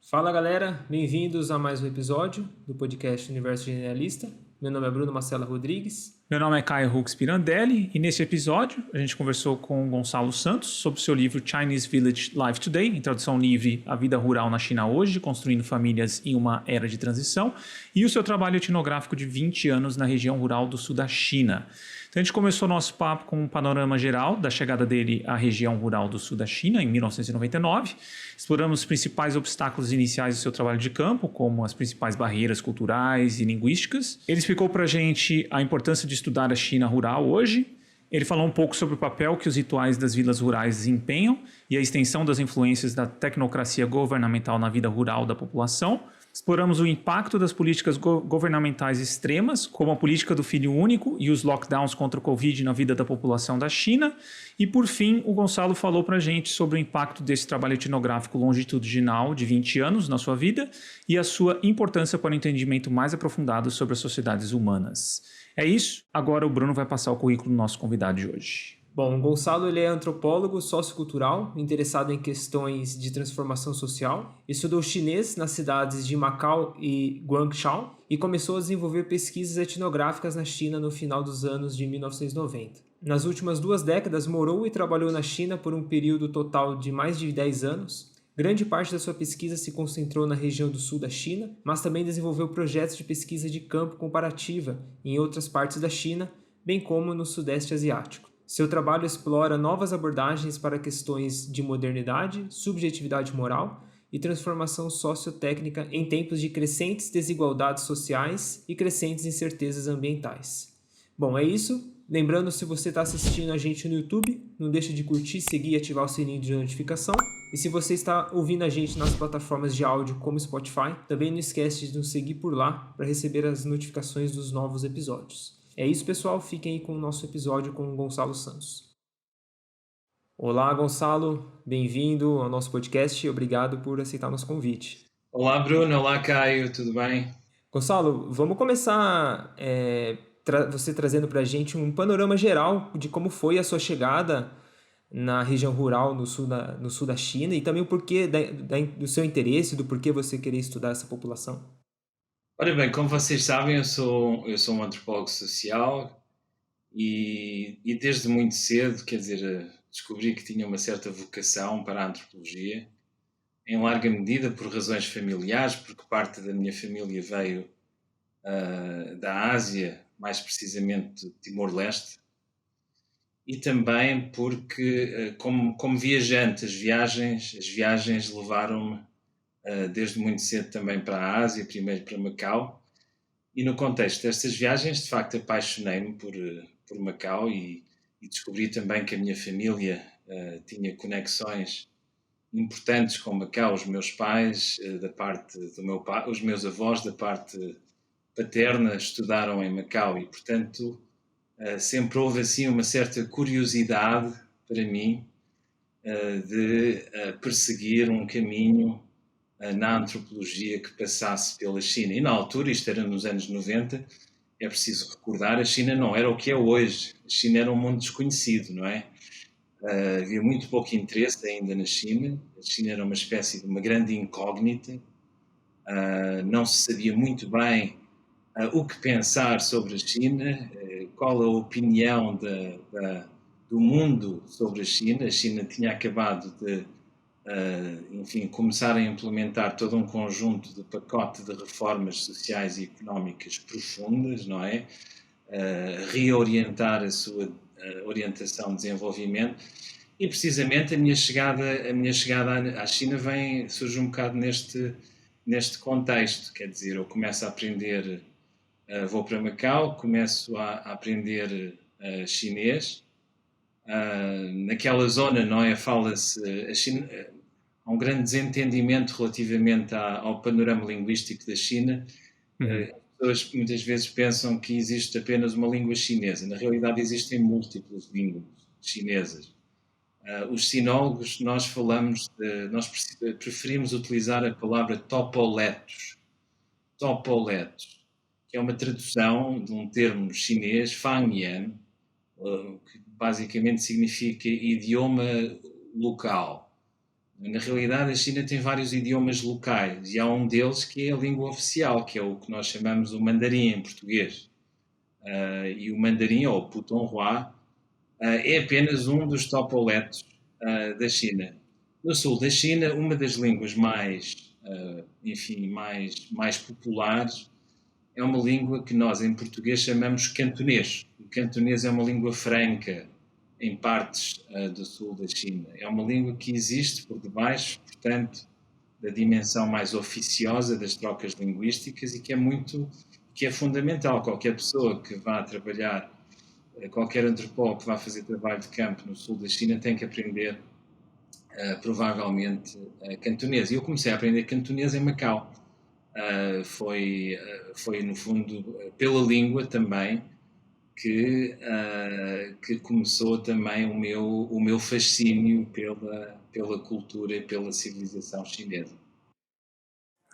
Fala galera, bem-vindos a mais um episódio do podcast Universo Generalista. Meu nome é Bruno Marcelo Rodrigues. Meu nome é Caio Hux Pirandelli e nesse episódio a gente conversou com o Gonçalo Santos sobre o seu livro Chinese Village Life Today, em tradução livre, A Vida Rural na China Hoje, Construindo Famílias em uma Era de Transição, e o seu trabalho etnográfico de 20 anos na região rural do sul da China. Então a gente começou nosso papo com um panorama geral da chegada dele à região rural do sul da China em 1999. Exploramos os principais obstáculos iniciais do seu trabalho de campo, como as principais barreiras culturais e linguísticas. Ele explicou para a gente a importância de estudar a China rural hoje. Ele falou um pouco sobre o papel que os rituais das vilas rurais desempenham e a extensão das influências da tecnocracia governamental na vida rural da população. Exploramos o impacto das políticas governamentais extremas, como a política do filho único e os lockdowns contra o Covid na vida da população da China. E, por fim, o Gonçalo falou para a gente sobre o impacto desse trabalho etnográfico longitudinal de 20 anos na sua vida e a sua importância para o entendimento mais aprofundado sobre as sociedades humanas. É isso. Agora o Bruno vai passar o currículo do nosso convidado de hoje. Bom, o Gonçalo ele é antropólogo sociocultural, interessado em questões de transformação social. Estudou chinês nas cidades de Macau e Guangzhou e começou a desenvolver pesquisas etnográficas na China no final dos anos de 1990. Nas últimas 2 décadas, morou e trabalhou na China por um período total de mais de 10 anos. Grande parte da sua pesquisa se concentrou na região do sul da China, mas também desenvolveu projetos de pesquisa de campo comparativa em outras partes da China, bem como no Sudeste Asiático. Seu trabalho explora novas abordagens para questões de modernidade, subjetividade moral e transformação sociotécnica em tempos de crescentes desigualdades sociais e crescentes incertezas ambientais. Bom, é isso. Lembrando, se você está assistindo a gente no YouTube, não deixe de curtir, seguir e ativar o sininho de notificação. E se você está ouvindo a gente nas plataformas de áudio como Spotify, também não esquece de nos seguir por lá para receber as notificações dos novos episódios. É isso, pessoal. Fiquem aí com o nosso episódio com o Gonçalo Santos. Olá, Gonçalo. Bem-vindo ao nosso podcast e obrigado por aceitar nosso convite. Olá, Bruno. Olá, Caio. Tudo bem? Gonçalo, vamos começar você trazendo para a gente um panorama geral de como foi a sua chegada na região rural no sul da China e também o porquê do seu interesse, do porquê você querer estudar essa população. Ora bem, como vocês sabem, eu sou um antropólogo social e desde muito cedo, quer dizer, descobri que tinha uma certa vocação para a antropologia, em larga medida por razões familiares, porque parte da minha família veio da Ásia, mais precisamente de Timor-Leste, e também porque, como viajante, as viagens levaram-me desde muito cedo também para a Ásia, primeiro para Macau, e no contexto destas viagens, de facto, apaixonei-me por Macau e descobri também que a minha família tinha conexões importantes com Macau. Os meus pais, da parte do meu pai, os meus avós, da parte paterna, estudaram em Macau e, portanto, sempre houve assim uma certa curiosidade para mim de perseguir um caminho na antropologia que passasse pela China. E na altura, isto era nos anos 90, é preciso recordar, a China não era o que é hoje. A China era um mundo desconhecido, não é? Havia muito pouco interesse ainda na China. A China era uma espécie de uma grande incógnita. Não se sabia muito bem o que pensar sobre a China, qual a opinião do mundo sobre a China. A China tinha acabado de começar a implementar todo um conjunto de pacote de reformas sociais e económicas profundas, não é? Reorientar a sua orientação de desenvolvimento e precisamente a minha chegada à China surge um bocado neste contexto, quer dizer, eu começo a aprender, vou para Macau, começo a aprender chinês. Naquela zona, não é? Fala-se a China. Há um grande desentendimento relativamente ao panorama linguístico da China. As pessoas muitas vezes pensam que existe apenas uma língua chinesa. Na realidade, existem múltiplas línguas chinesas. Os sinólogos, nós preferimos utilizar a palavra topoletos, que é uma tradução de um termo chinês, fangyan, que basicamente significa idioma local. Na realidade, a China tem vários idiomas locais e há um deles que é a língua oficial, que é o que nós chamamos o mandarim em português. E o mandarim, ou o putonghua, é apenas um dos topoletos da China. No sul da China, uma das línguas mais populares é uma língua que nós em português chamamos cantonês. O cantonês é uma língua franca em partes do sul da China. É uma língua que existe por debaixo, portanto, da dimensão mais oficiosa das trocas linguísticas e que é fundamental. Qualquer pessoa que vá trabalhar, qualquer antropólogo que vá fazer trabalho de campo no sul da China tem que aprender provavelmente cantonês. E eu comecei a aprender cantonês em Macau. Foi no fundo pela língua também que começou também o meu fascínio pela cultura e pela civilização chinesa.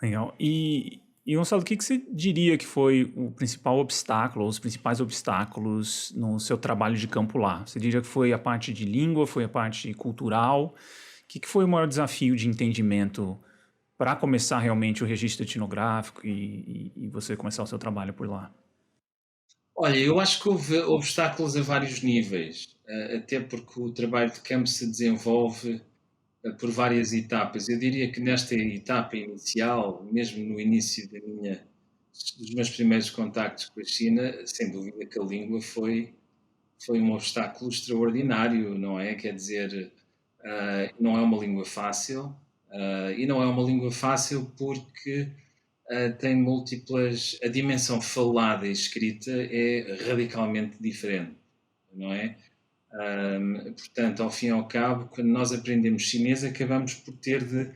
Legal. E Gonçalo, o que você diria que foi o principal obstáculo, ou os principais obstáculos no seu trabalho de campo lá? Você diria que foi a parte de língua, foi a parte cultural? O que foi o maior desafio de entendimento para começar realmente o registro etnográfico e você começar o seu trabalho por lá? Olha, eu acho que houve obstáculos a vários níveis, até porque o trabalho de campo se desenvolve por várias etapas. Eu diria que nesta etapa inicial, mesmo no início dos meus primeiros contactos com a China, sem dúvida que a língua foi um obstáculo extraordinário, não é? Quer dizer, não é uma língua fácil, e não é uma língua fácil porque tem múltiplas. A dimensão falada e escrita é radicalmente diferente, não é? Portanto, ao fim e ao cabo, quando nós aprendemos chinês, acabamos por ter de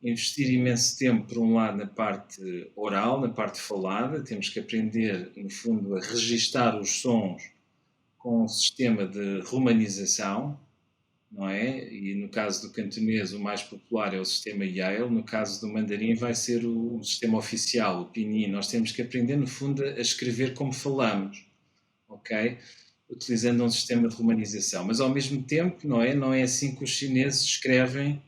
investir imenso tempo, por um lado, na parte oral, na parte falada, temos que aprender, no fundo, a registar os sons com um sistema de romanização, não é? E no caso do cantonês, o mais popular é o sistema Yale, no caso do mandarim vai ser o sistema oficial, o pinyin. Nós temos que aprender, no fundo, a escrever como falamos, ok? Utilizando um sistema de romanização. Mas, ao mesmo tempo, não é assim que os chineses escrevem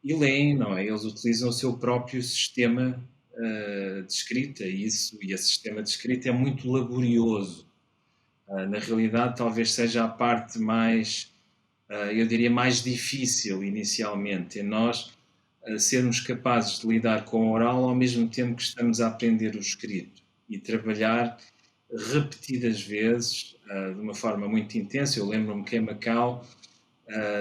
e leem, não é? Eles utilizam o seu próprio sistema de escrita e esse sistema de escrita é muito laborioso. Na realidade, talvez seja a parte mais, eu diria, mais difícil inicialmente, é nós sermos capazes de lidar com o oral ao mesmo tempo que estamos a aprender o escrito e trabalhar repetidas vezes, de uma forma muito intensa. Eu lembro-me que em Macau,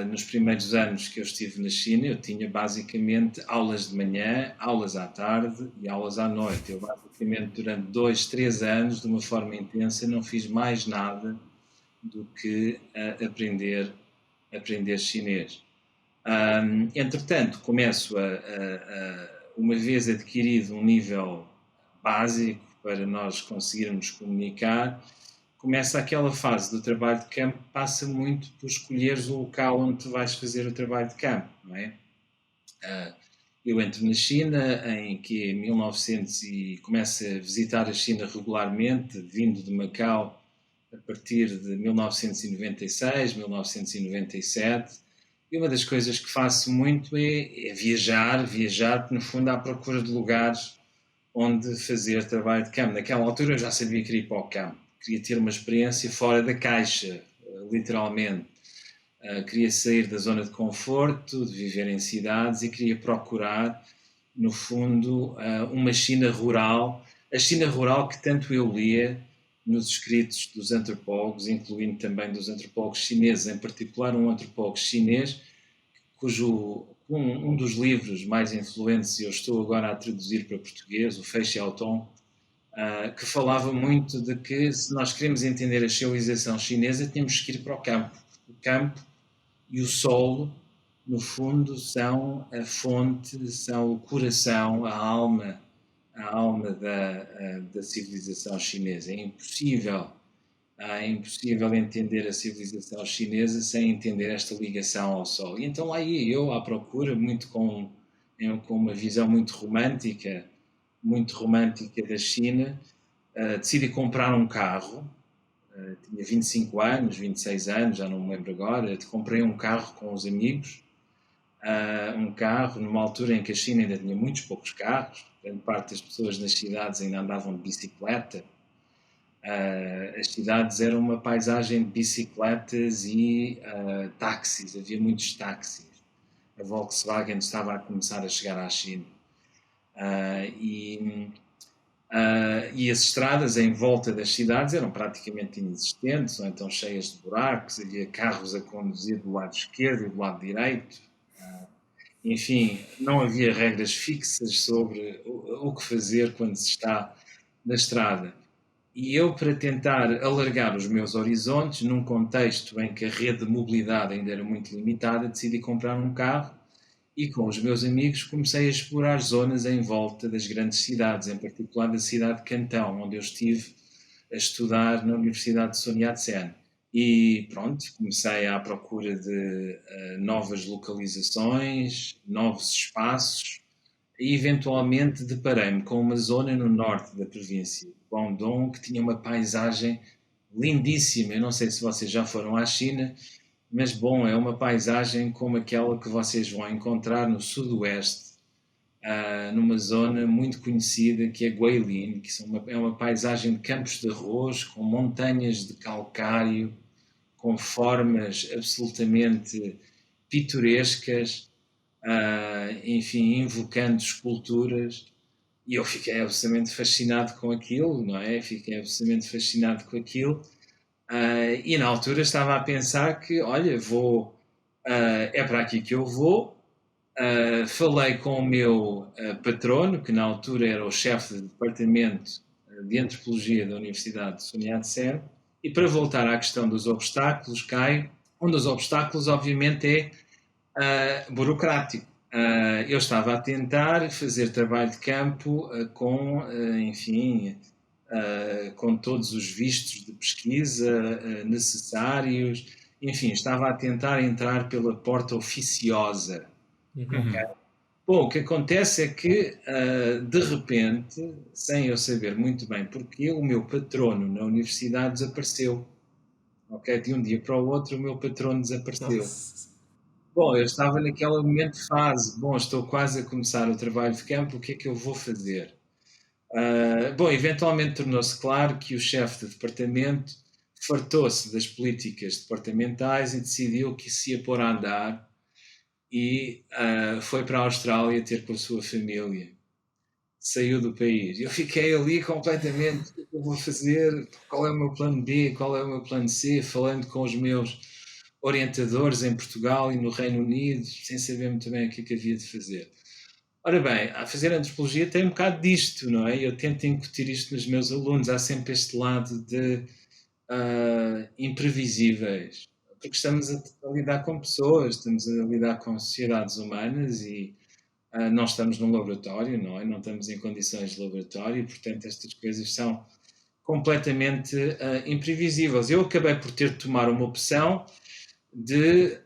nos primeiros anos que eu estive na China, eu tinha basicamente aulas de manhã, aulas à tarde e aulas à noite. Eu basicamente durante 2, 3 anos, de uma forma intensa, não fiz mais nada do que aprender chinês. Entretanto, começo uma vez adquirido um nível básico para nós conseguirmos comunicar, começa aquela fase do trabalho de campo, passa muito por escolheres o local onde tu vais fazer o trabalho de campo, não é? Eu entro na China em 1900 e começo a visitar a China regularmente, vindo de Macau a partir de 1996, 1997. E uma das coisas que faço muito é viajar, porque no fundo à procura de lugares onde fazer trabalho de campo. Naquela altura eu já sabia que queria ir para o campo, queria ter uma experiência fora da caixa, literalmente. Queria sair da zona de conforto, de viver em cidades e queria procurar, no fundo, uma China rural, a China rural que tanto eu lia nos escritos dos antropólogos, incluindo também dos antropólogos chineses, em particular um antropólogo chinês, cujo um dos livros mais influentes, e eu estou agora a traduzir para português, o Fei Xiaotong, que falava muito de que se nós queremos entender a civilização chinesa, temos que ir para o campo. O campo e o solo, no fundo, são a fonte, são o coração, a alma da civilização chinesa. É impossível entender a civilização chinesa sem entender esta ligação ao sol. E então lá ia eu à procura, muito com uma visão muito romântica da China, decidi comprar um carro, tinha 25 anos, 26 anos, já não me lembro agora, comprei um carro com os amigos, um carro numa altura em que a China ainda tinha muitos poucos carros, grande parte das pessoas nas cidades ainda andavam de bicicleta. As cidades eram uma paisagem de bicicletas e táxis, havia muitos táxis. A Volkswagen estava a começar a chegar à China. E as estradas em volta das cidades eram praticamente inexistentes, ou então cheias de buracos, havia carros a conduzir do lado esquerdo e do lado direito. Enfim, não havia regras fixas sobre o que fazer quando se está na estrada. E eu, para tentar alargar os meus horizontes, num contexto em que a rede de mobilidade ainda era muito limitada, decidi comprar um carro e, com os meus amigos, comecei a explorar zonas em volta das grandes cidades, em particular da cidade de Cantão, onde eu estive a estudar na Universidade de Sun Yat-sen. E pronto, comecei à procura de novas localizações, novos espaços, e eventualmente deparei-me com uma zona no norte da província de Guangdong que tinha uma paisagem lindíssima. Eu não sei se vocês já foram à China, mas bom, é uma paisagem como aquela que vocês vão encontrar no sudoeste, numa zona muito conhecida que é Guilin, que é uma paisagem de campos de arroz com montanhas de calcário, com formas absolutamente pitorescas, enfim, invocando esculturas, e eu fiquei absolutamente fascinado com aquilo, não é? Fiquei absolutamente fascinado com aquilo, e na altura estava a pensar que, olha, é para aqui que eu vou. Falei com o meu patrono, que na altura era o chefe de departamento de Antropologia da Universidade de Sun Yat-sen, e para voltar à questão dos obstáculos, Caio, um dos obstáculos, obviamente, é burocrático. Eu estava a tentar fazer trabalho de campo enfim, com todos os vistos de pesquisa necessários. Enfim, estava a tentar entrar pela porta oficiosa. Okay? Bom, o que acontece é que, de repente, sem eu saber muito bem porquê, o meu patrono na universidade desapareceu. Okay? De um dia para o outro, o meu patrono desapareceu. Nossa. Bom, eu estava naquele momento de fase, bom, estou quase a começar o trabalho de campo, o que é que eu vou fazer? Bom, eventualmente tornou-se claro que o chefe de departamento fartou-se das políticas departamentais e decidiu que se ia pôr a andar e foi para a Austrália ter com a sua família. Saiu do país. Eu fiquei ali completamente, o que eu vou fazer? Qual é o meu plano B? Qual é o meu plano C? Falando com os meus orientadores em Portugal e no Reino Unido, sem saber muito bem o que é que havia de fazer. Ora bem, a fazer antropologia tem um bocado disto, não é? Eu tento incutir isto nos meus alunos. Há sempre este lado de imprevisíveis, porque estamos a lidar com pessoas, estamos a lidar com sociedades humanas e não estamos num laboratório, não é? Não estamos em condições de laboratório e, portanto, estas coisas são completamente imprevisíveis. Eu acabei por ter de tomar uma opção de,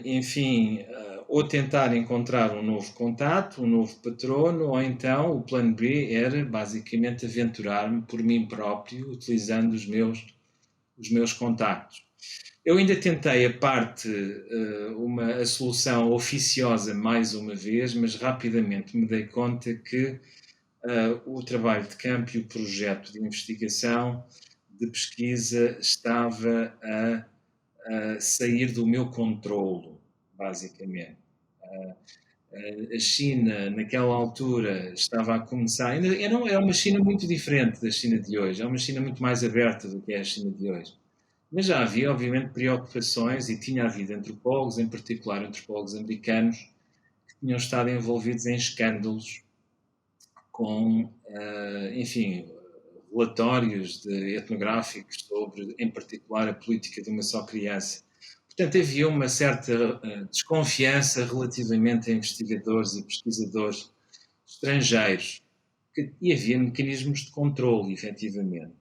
enfim, ou tentar encontrar um novo contato, um novo patrono, ou então o plano B era basicamente aventurar-me por mim próprio, utilizando os meus contactos. Eu ainda tentei a solução oficiosa mais uma vez, mas rapidamente me dei conta que o trabalho de campo e o projeto de investigação, de pesquisa, estava a sair do meu controlo, basicamente. A China, naquela altura, estava a começar. Era uma China muito diferente da China de hoje. É uma China muito mais aberta do que é a China de hoje. Mas já havia, obviamente, preocupações e tinha havido antropólogos, em particular antropólogos americanos, que tinham estado envolvidos em escândalos com, enfim, relatórios etnográficos sobre, em particular, a política de uma só criança. Portanto, havia uma certa desconfiança relativamente a investigadores e pesquisadores estrangeiros e havia mecanismos de controle, efetivamente.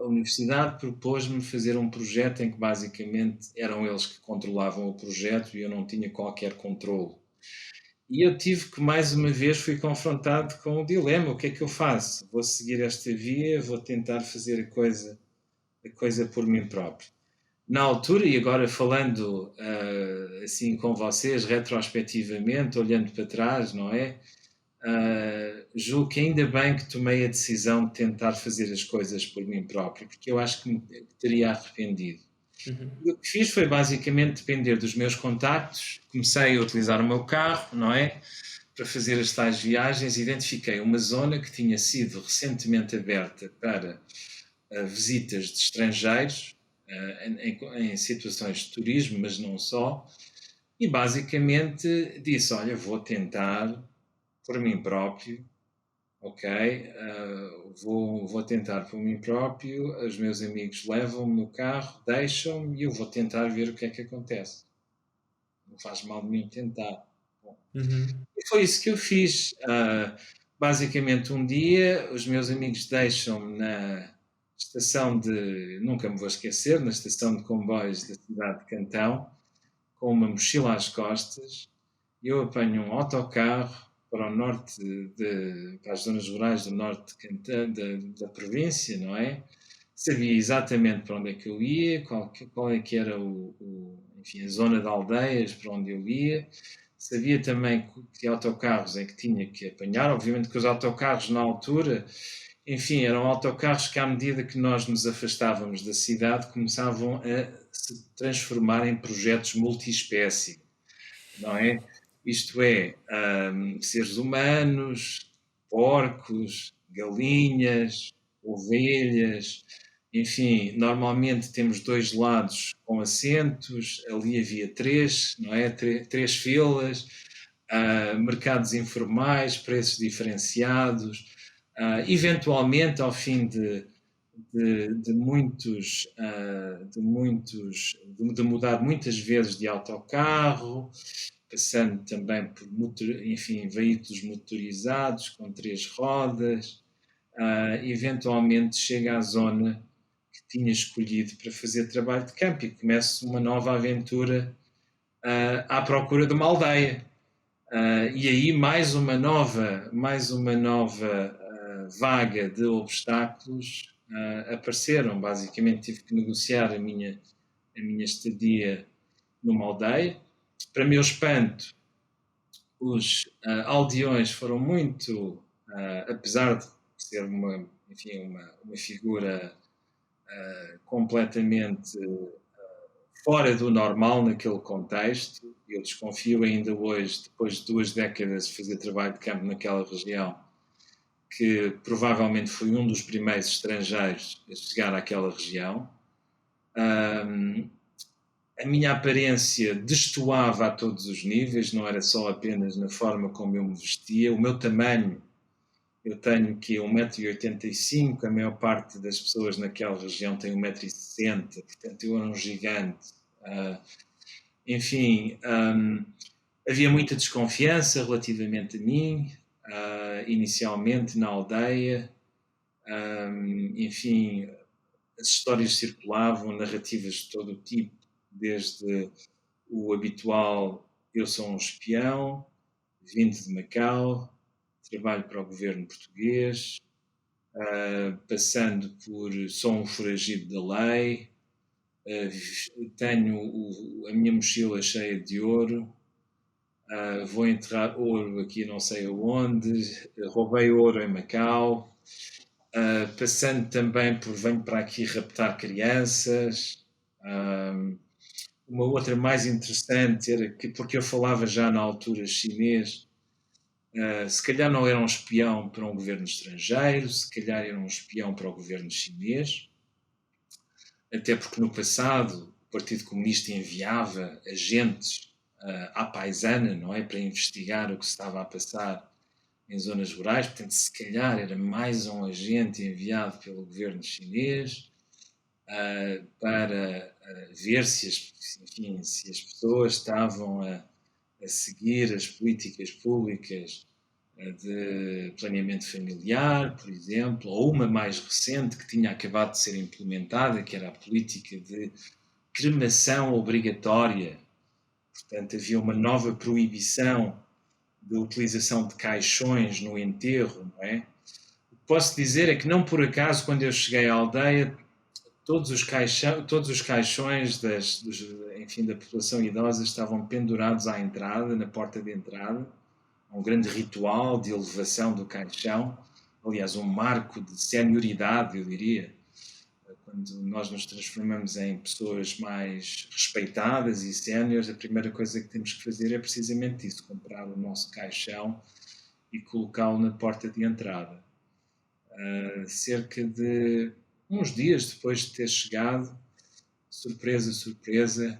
A universidade propôs-me fazer um projeto em que, basicamente, eram eles que controlavam o projeto e eu não tinha qualquer controle. E eu tive que, mais uma vez, fui confrontado com o dilema: o que é que eu faço? Vou seguir esta via, vou tentar fazer a coisa por mim próprio. Na altura, e agora falando assim com vocês, retrospectivamente, olhando para trás, não é? Julgo que ainda bem que tomei a decisão de tentar fazer as coisas por mim próprio, porque eu acho que me teria arrependido. O que fiz foi basicamente depender dos meus contactos, comecei a utilizar o meu carro, não é? Para fazer as tais viagens, identifiquei uma zona que tinha sido recentemente aberta para visitas de estrangeiros, em situações de turismo, mas não só, e basicamente disse, olha, vou tentar por mim próprio, ok, vou tentar por mim próprio, os meus amigos levam-me no carro, deixam-me e eu vou tentar ver o que é que acontece. Não faz mal de mim tentar. Bom, e foi isso que eu fiz. Basicamente, um dia, os meus amigos deixam-me na estação de, nunca me vou esquecer, na estação de comboios da cidade de Cantão, com uma mochila às costas, e eu apanho um autocarro para o norte, para as zonas rurais do norte de Cantão, da província, não é? Sabia exatamente para onde é que eu ia, qual é que era enfim, a zona de aldeias para onde eu ia. Sabia também que autocarros é que tinha que apanhar. Obviamente que os autocarros na altura, enfim, eram autocarros que à medida que nós nos afastávamos da cidade começavam a se transformar em projetos multiespécie, não é? Isto é, seres humanos, porcos, galinhas, ovelhas, enfim, normalmente temos 2 lados com assentos, ali havia 3, não é? Três filas, mercados informais, preços diferenciados, eventualmente ao fim de mudar muitas vezes de autocarro, passando também por enfim, veículos motorizados com 3 rodas, eventualmente chega à zona que tinha escolhido para fazer trabalho de campo e começa uma nova aventura à procura de uma aldeia. E aí mais uma nova vaga de obstáculos apareceram. Basicamente tive que negociar a minha estadia numa aldeia. Para meu espanto, os aldeões foram muito, apesar de ser uma figura completamente fora do normal naquele contexto, eu desconfio ainda hoje, depois de 2 décadas de fazer trabalho de campo naquela região, que provavelmente foi um dos primeiros estrangeiros a chegar àquela região. A minha aparência destoava a todos os níveis, não era só apenas na forma como eu me vestia, o meu tamanho, eu tenho aqui 1,85 m, a maior parte das pessoas naquela região tem 1,60 m, portanto eu era um gigante. Enfim, havia muita desconfiança relativamente a mim, inicialmente na aldeia, enfim, as histórias circulavam, narrativas de todo o tipo, desde o habitual eu sou um espião, vindo de Macau, trabalho para o governo português, passando por sou um foragido da lei, tenho a minha mochila cheia de ouro, vou enterrar ouro aqui não sei aonde, roubei ouro em Macau, passando também por venho para aqui raptar crianças. Uma outra mais interessante era que, porque eu falava já na altura chinês, se calhar não era um espião para um governo estrangeiro, se calhar era um espião para o governo chinês, até porque no passado o Partido Comunista enviava agentes à paisana, não é, para investigar o que se estava a passar em zonas rurais, portanto se calhar era mais um agente enviado pelo governo chinês para ver se as pessoas estavam a seguir as políticas públicas de planeamento familiar, por exemplo, ou uma mais recente que tinha acabado de ser implementada, que era a política de cremação obrigatória. Portanto, havia uma nova proibição da utilização de caixões no enterro, não é? O que posso dizer é que não por acaso, quando eu cheguei à aldeia, todos os caixões enfim, da população idosa estavam pendurados à entrada, na porta de entrada, um grande ritual de elevação do caixão, aliás, um marco de senioridade, eu diria. Quando nós nos transformamos em pessoas mais respeitadas e séniores, a primeira coisa que temos que fazer é precisamente isso, comprar o nosso caixão e colocá-lo na porta de entrada. Cerca de uns dias depois de ter chegado, surpresa, surpresa,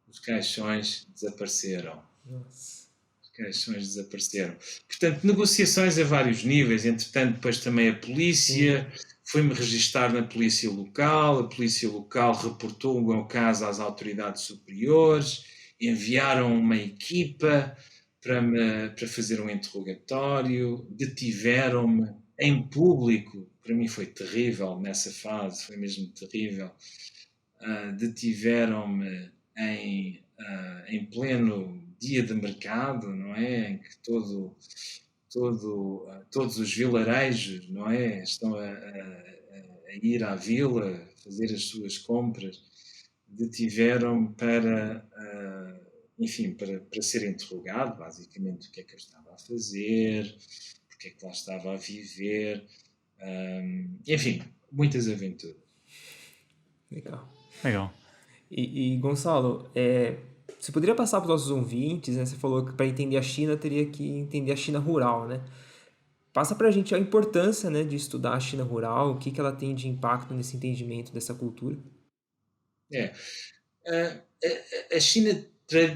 os caixões desapareceram. Nossa. Os caixões desapareceram. Portanto, negociações a vários níveis. Entretanto, depois também a polícia foi-me registar na polícia local. A polícia local reportou o meu caso às autoridades superiores, enviaram uma equipa para fazer um interrogatório, detiveram-me em público. Para mim foi terrível nessa fase, foi mesmo terrível. Detiveram-me em pleno dia de mercado, não é? Em que todos os vilarejos, não é? Estão a ir à vila, fazer as suas compras. Detiveram-me enfim, para ser interrogado, basicamente, o que é que eu estava a fazer, porque é que lá estava a viver, enfim, muitas aventuras. Legal. E Gonçalo, você poderia passar para os nossos ouvintes, né? Você falou que para entender a China teria que entender a China rural, né? Passa para a gente a importância, né, de estudar a China rural, o que ela tem de impacto nesse entendimento dessa cultura. A China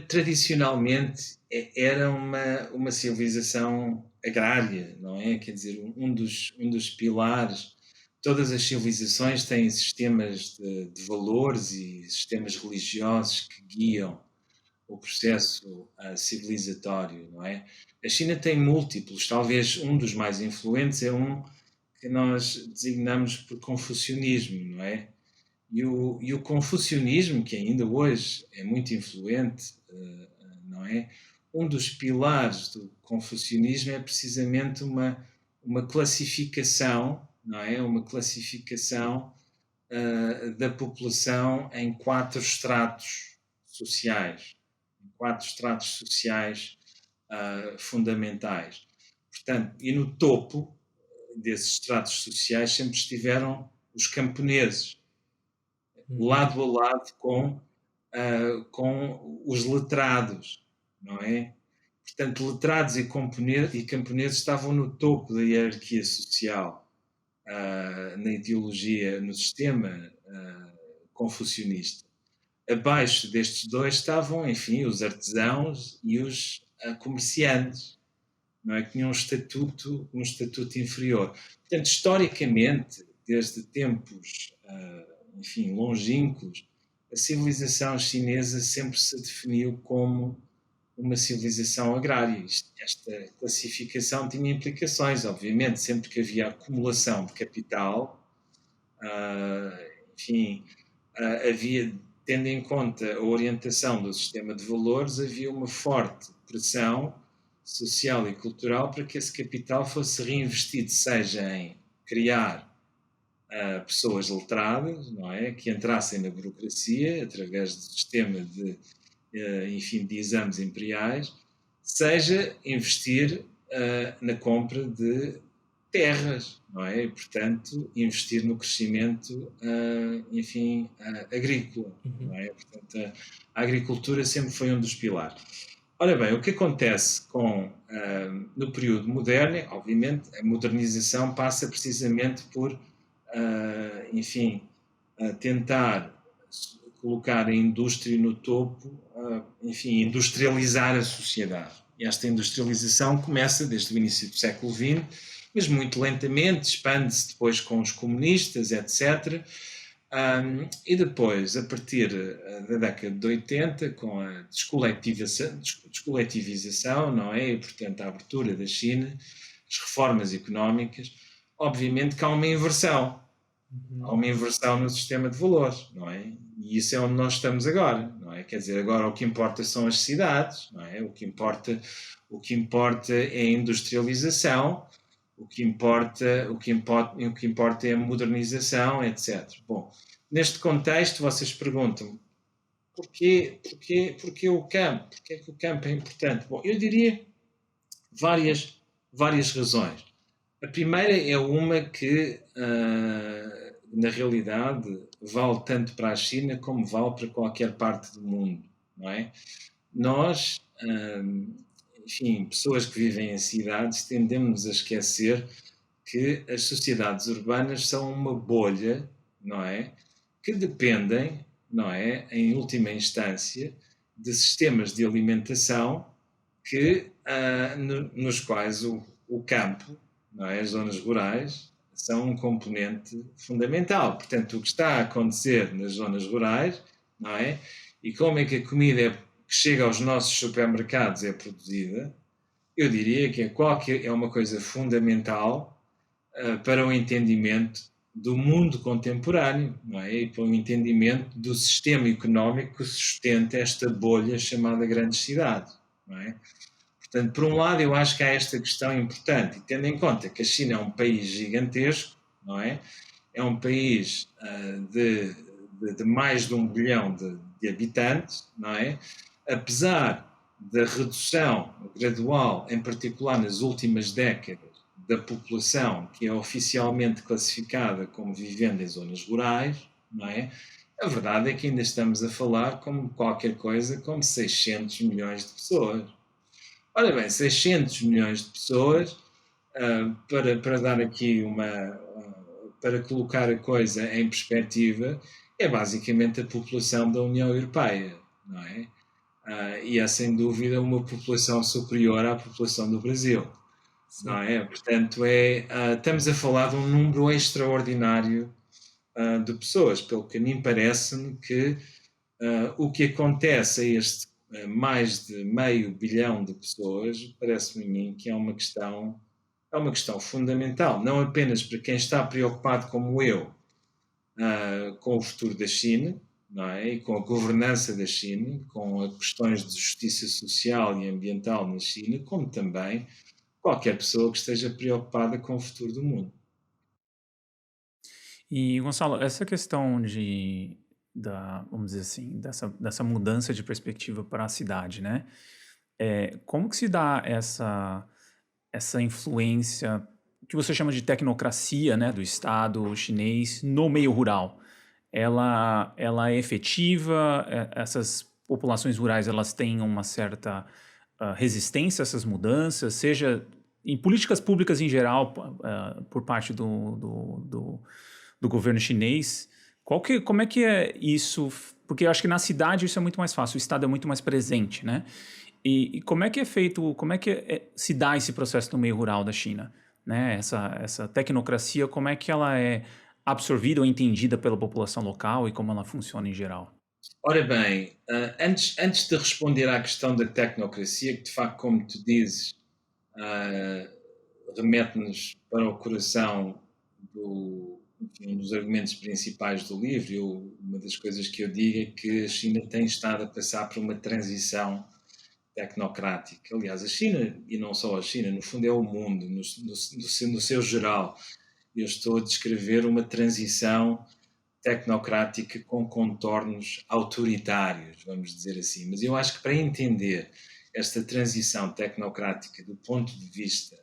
tradicionalmente era uma civilização agrária, não é? Quer dizer, um dos pilares. Todas as civilizações têm sistemas de valores e sistemas religiosos que guiam o processo civilizatório, não é? A China tem múltiplos, talvez um dos mais influentes é um que nós designamos por confucionismo, não é? E o confucionismo, que ainda hoje é muito influente, não é? Um dos pilares do confucionismo é precisamente uma classificação, não é? Uma classificação da população em 4 estratos sociais. Em 4 estratos sociais fundamentais. Portanto, e no topo desses estratos sociais sempre estiveram os camponeses, lado a lado com os letrados, não é? Portanto, letrados e camponeses estavam no topo da hierarquia social, na ideologia, no sistema confucionista. Abaixo destes dois estavam, enfim, os artesãos e os comerciantes, não é? Que tinham um estatuto inferior. Portanto, historicamente, desde tempos enfim, longínquos, a civilização chinesa sempre se definiu como uma civilização agrária. Esta classificação tinha implicações, obviamente, sempre que havia acumulação de capital, enfim, havia, tendo em conta a orientação do sistema de valores, havia uma forte pressão social e cultural para que esse capital fosse reinvestido, seja em criar pessoas letradas, não é? Que entrassem na burocracia através do sistema enfim, de exames imperiais, seja investir na compra de terras, não é? E, portanto, investir no crescimento, enfim, agrícola, não é? Portanto, a agricultura sempre foi um dos pilares. Ora bem, o que acontece no período moderno, obviamente, a modernização passa precisamente por enfim, tentar colocar a indústria no topo, enfim, industrializar a sociedade. E esta industrialização começa desde o início do século XX, mas muito lentamente, expande-se depois com os comunistas, etc. E depois, a partir da década de 80, com a descoletivização, não é? E, portanto, a abertura da China, as reformas económicas, obviamente que há uma inversão. Há uma inversão no sistema de valores, não é? E isso é onde nós estamos agora, não é? Quer dizer, agora o que importa são as cidades, não é? O que importa é a industrialização, o que importa é a modernização, etc. Bom, Neste contexto, vocês perguntam-me porquê o campo? Porquê é que o campo é importante? Bom, eu diria várias razões. A primeira é uma que, na realidade, vale tanto para a China como vale para qualquer parte do mundo, não é? Nós, enfim, pessoas que vivem em cidades, tendemos a esquecer que as sociedades urbanas são uma bolha, não é? Que dependem, não é? Em última instância, de sistemas de alimentação nos quais o campo, não é? As zonas rurais, são um componente fundamental. Portanto, o que está a acontecer nas zonas rurais, não é? E como é que a comida que chega aos nossos supermercados é produzida, eu diria que é uma coisa fundamental para o entendimento do mundo contemporâneo, não é? E para o entendimento do sistema económico que sustenta esta bolha chamada grandes cidades, não é? Portanto, por um lado, eu acho que há esta questão importante, e tendo em conta que a China é um país gigantesco, não é? É um país de mais de 1 bilhão de habitantes, não é? Apesar da redução gradual, em particular nas últimas décadas, da população que é oficialmente classificada como vivendo em zonas rurais, não é? A verdade é que ainda estamos a falar como qualquer coisa como 600 milhões de pessoas. Ora bem, 600 milhões de pessoas, para dar aqui para colocar a coisa em perspectiva, é basicamente a população da União Europeia, não é? E é sem dúvida uma população superior à população do Brasil, não é? Portanto, estamos a falar de um número extraordinário de pessoas, pelo que a mim parece-me que o que acontece a este mais de 500 milhões de pessoas, parece-me a mim que é uma questão fundamental, não apenas para quem está preocupado como eu com o futuro da China, não é? E com a governança da China, com as questões de justiça social e ambiental na China, como também qualquer pessoa que esteja preocupada com o futuro do mundo. E, Gonçalo, essa questão vamos dizer assim, dessa mudança de perspectiva para a cidade, né? Como que se dá essa influência que você chama de tecnocracia, né, do Estado chinês no meio rural? Ela é efetiva? Essas populações rurais, elas têm uma certa resistência a essas mudanças, seja em políticas públicas em geral, por parte do governo chinês? Como é que é isso? Porque eu acho que na cidade isso é muito mais fácil, o Estado é muito mais presente, né? E como é que é feito, como é que se dá esse processo no meio rural da China? Né? Essa tecnocracia, como é que ela é absorvida ou entendida pela população local e como ela funciona em geral? Ora bem, antes de responder à questão da tecnocracia, que de facto, como tu dizes, remete-nos para o coração um dos argumentos principais do livro. Uma das coisas que eu digo é que a China tem estado a passar por uma transição tecnocrática. Aliás, a China, e não só a China, no fundo é o mundo, no seu geral. Eu estou a descrever uma transição tecnocrática com contornos autoritários, vamos dizer assim. Mas eu acho que para entender esta transição tecnocrática do ponto de vista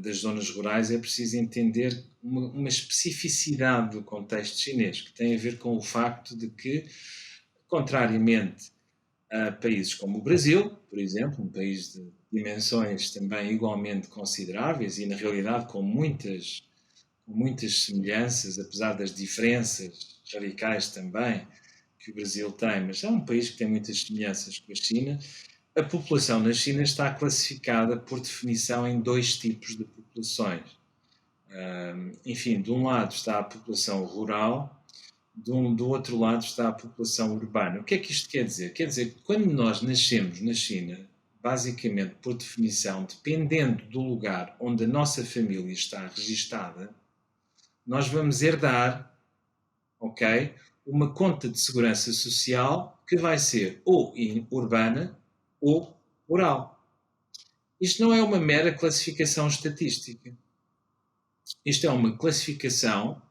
das zonas rurais é preciso entender uma especificidade do contexto chinês, que tem a ver com o facto de que, contrariamente a países como o Brasil, por exemplo, um país de dimensões também igualmente consideráveis e, na realidade, com muitas semelhanças, apesar das diferenças radicais também que o Brasil tem, mas é um país que tem muitas semelhanças com a China. A população na China está classificada, por definição, em 2 tipos de populações. Enfim, de um lado está a população rural, do outro lado está a população urbana. O que é que isto quer dizer? Quer dizer que quando nós nascemos na China, basicamente, por definição, dependendo do lugar onde a nossa família está registada, nós vamos herdar, ok, uma conta de segurança social que vai ser ou urbana ou rural. Isto não é uma mera classificação estatística. Isto é uma classificação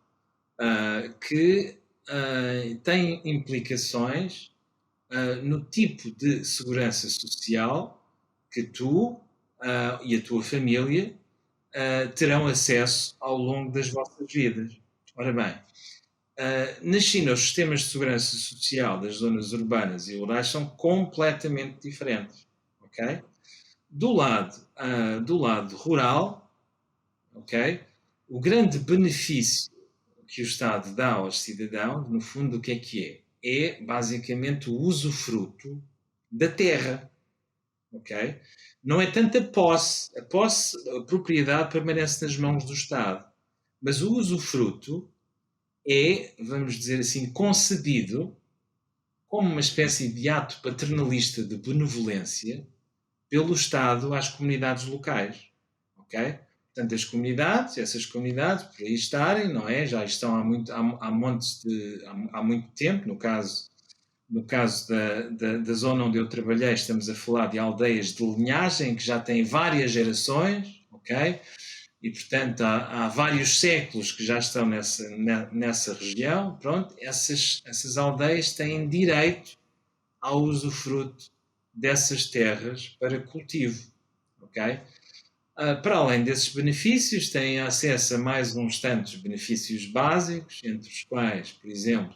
que tem implicações no tipo de segurança social que tu e a tua família terão acesso ao longo das vossas vidas. Ora bem, na China, os sistemas de segurança social das zonas urbanas e rurais são completamente diferentes. Okay? Do lado rural, okay, o grande benefício que o Estado dá aos cidadãos, no fundo, o que é? É basicamente o usufruto da terra. Okay? Não é tanto a posse, a propriedade permanece nas mãos do Estado, mas o usufruto é, vamos dizer assim, concebido como uma espécie de ato paternalista de benevolência pelo Estado às comunidades locais. Ok? Portanto, essas comunidades, por aí estarem, não é? Já estão há muito tempo, no caso da zona onde eu trabalhei, estamos a falar de aldeias de linhagem que já têm várias gerações, ok? E, portanto, há vários séculos que já estão nessa região. Pronto, essas aldeias têm direito ao usufruto dessas terras para cultivo, ok? Para além desses benefícios, têm acesso a mais uns tantos benefícios básicos, entre os quais, por exemplo,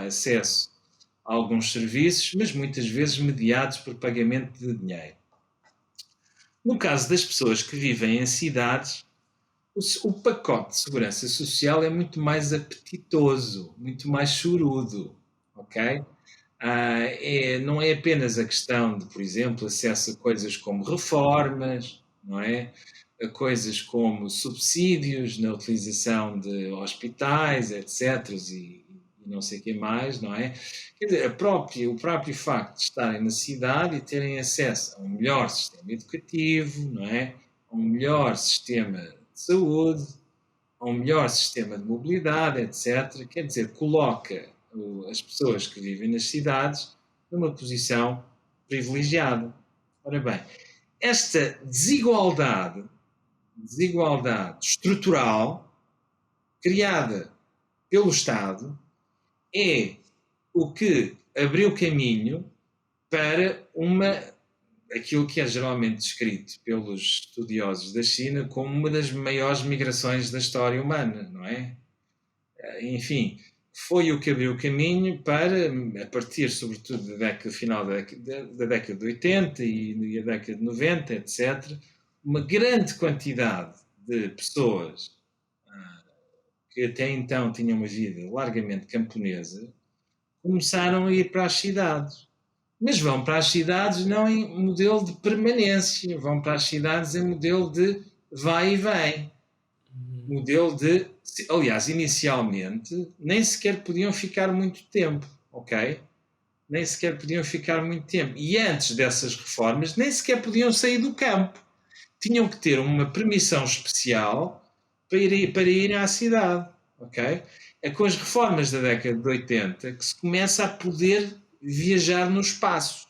acesso a alguns serviços, mas muitas vezes mediados por pagamento de dinheiro. No caso das pessoas que vivem em cidades, o pacote de segurança social é muito mais apetitoso, muito mais chorudo, ok? Não é apenas a questão de, por exemplo, acesso a coisas como reformas, não é? A coisas como subsídios na utilização de hospitais, etc., e não sei o que mais, não é? Quer dizer, o próprio facto de estarem na cidade e terem acesso a um melhor sistema educativo, não é? A um melhor sistema de saúde, a um melhor sistema de mobilidade, etc., quer dizer, coloca as pessoas que vivem nas cidades numa posição privilegiada. Ora bem, esta desigualdade estrutural criada pelo Estado é o que abriu caminho para aquilo que é geralmente descrito pelos estudiosos da China como uma das maiores migrações da história humana, não é? Enfim, foi o que abriu caminho para, a partir sobretudo final da década de 80 e a década de 90, etc., uma grande quantidade de pessoas que até então tinham uma vida largamente camponesa começaram a ir para as cidades. Mas vão para as cidades não em modelo de permanência, vão para as cidades em modelo de vai e vem. Modelo de... Aliás, inicialmente, nem sequer podiam ficar muito tempo, ok? Nem sequer podiam ficar muito tempo. E antes dessas reformas, nem sequer podiam sair do campo. Tinham que ter uma permissão especial para ir à cidade, ok? É com as reformas da década de 80 que se começa a poder viajar no espaço,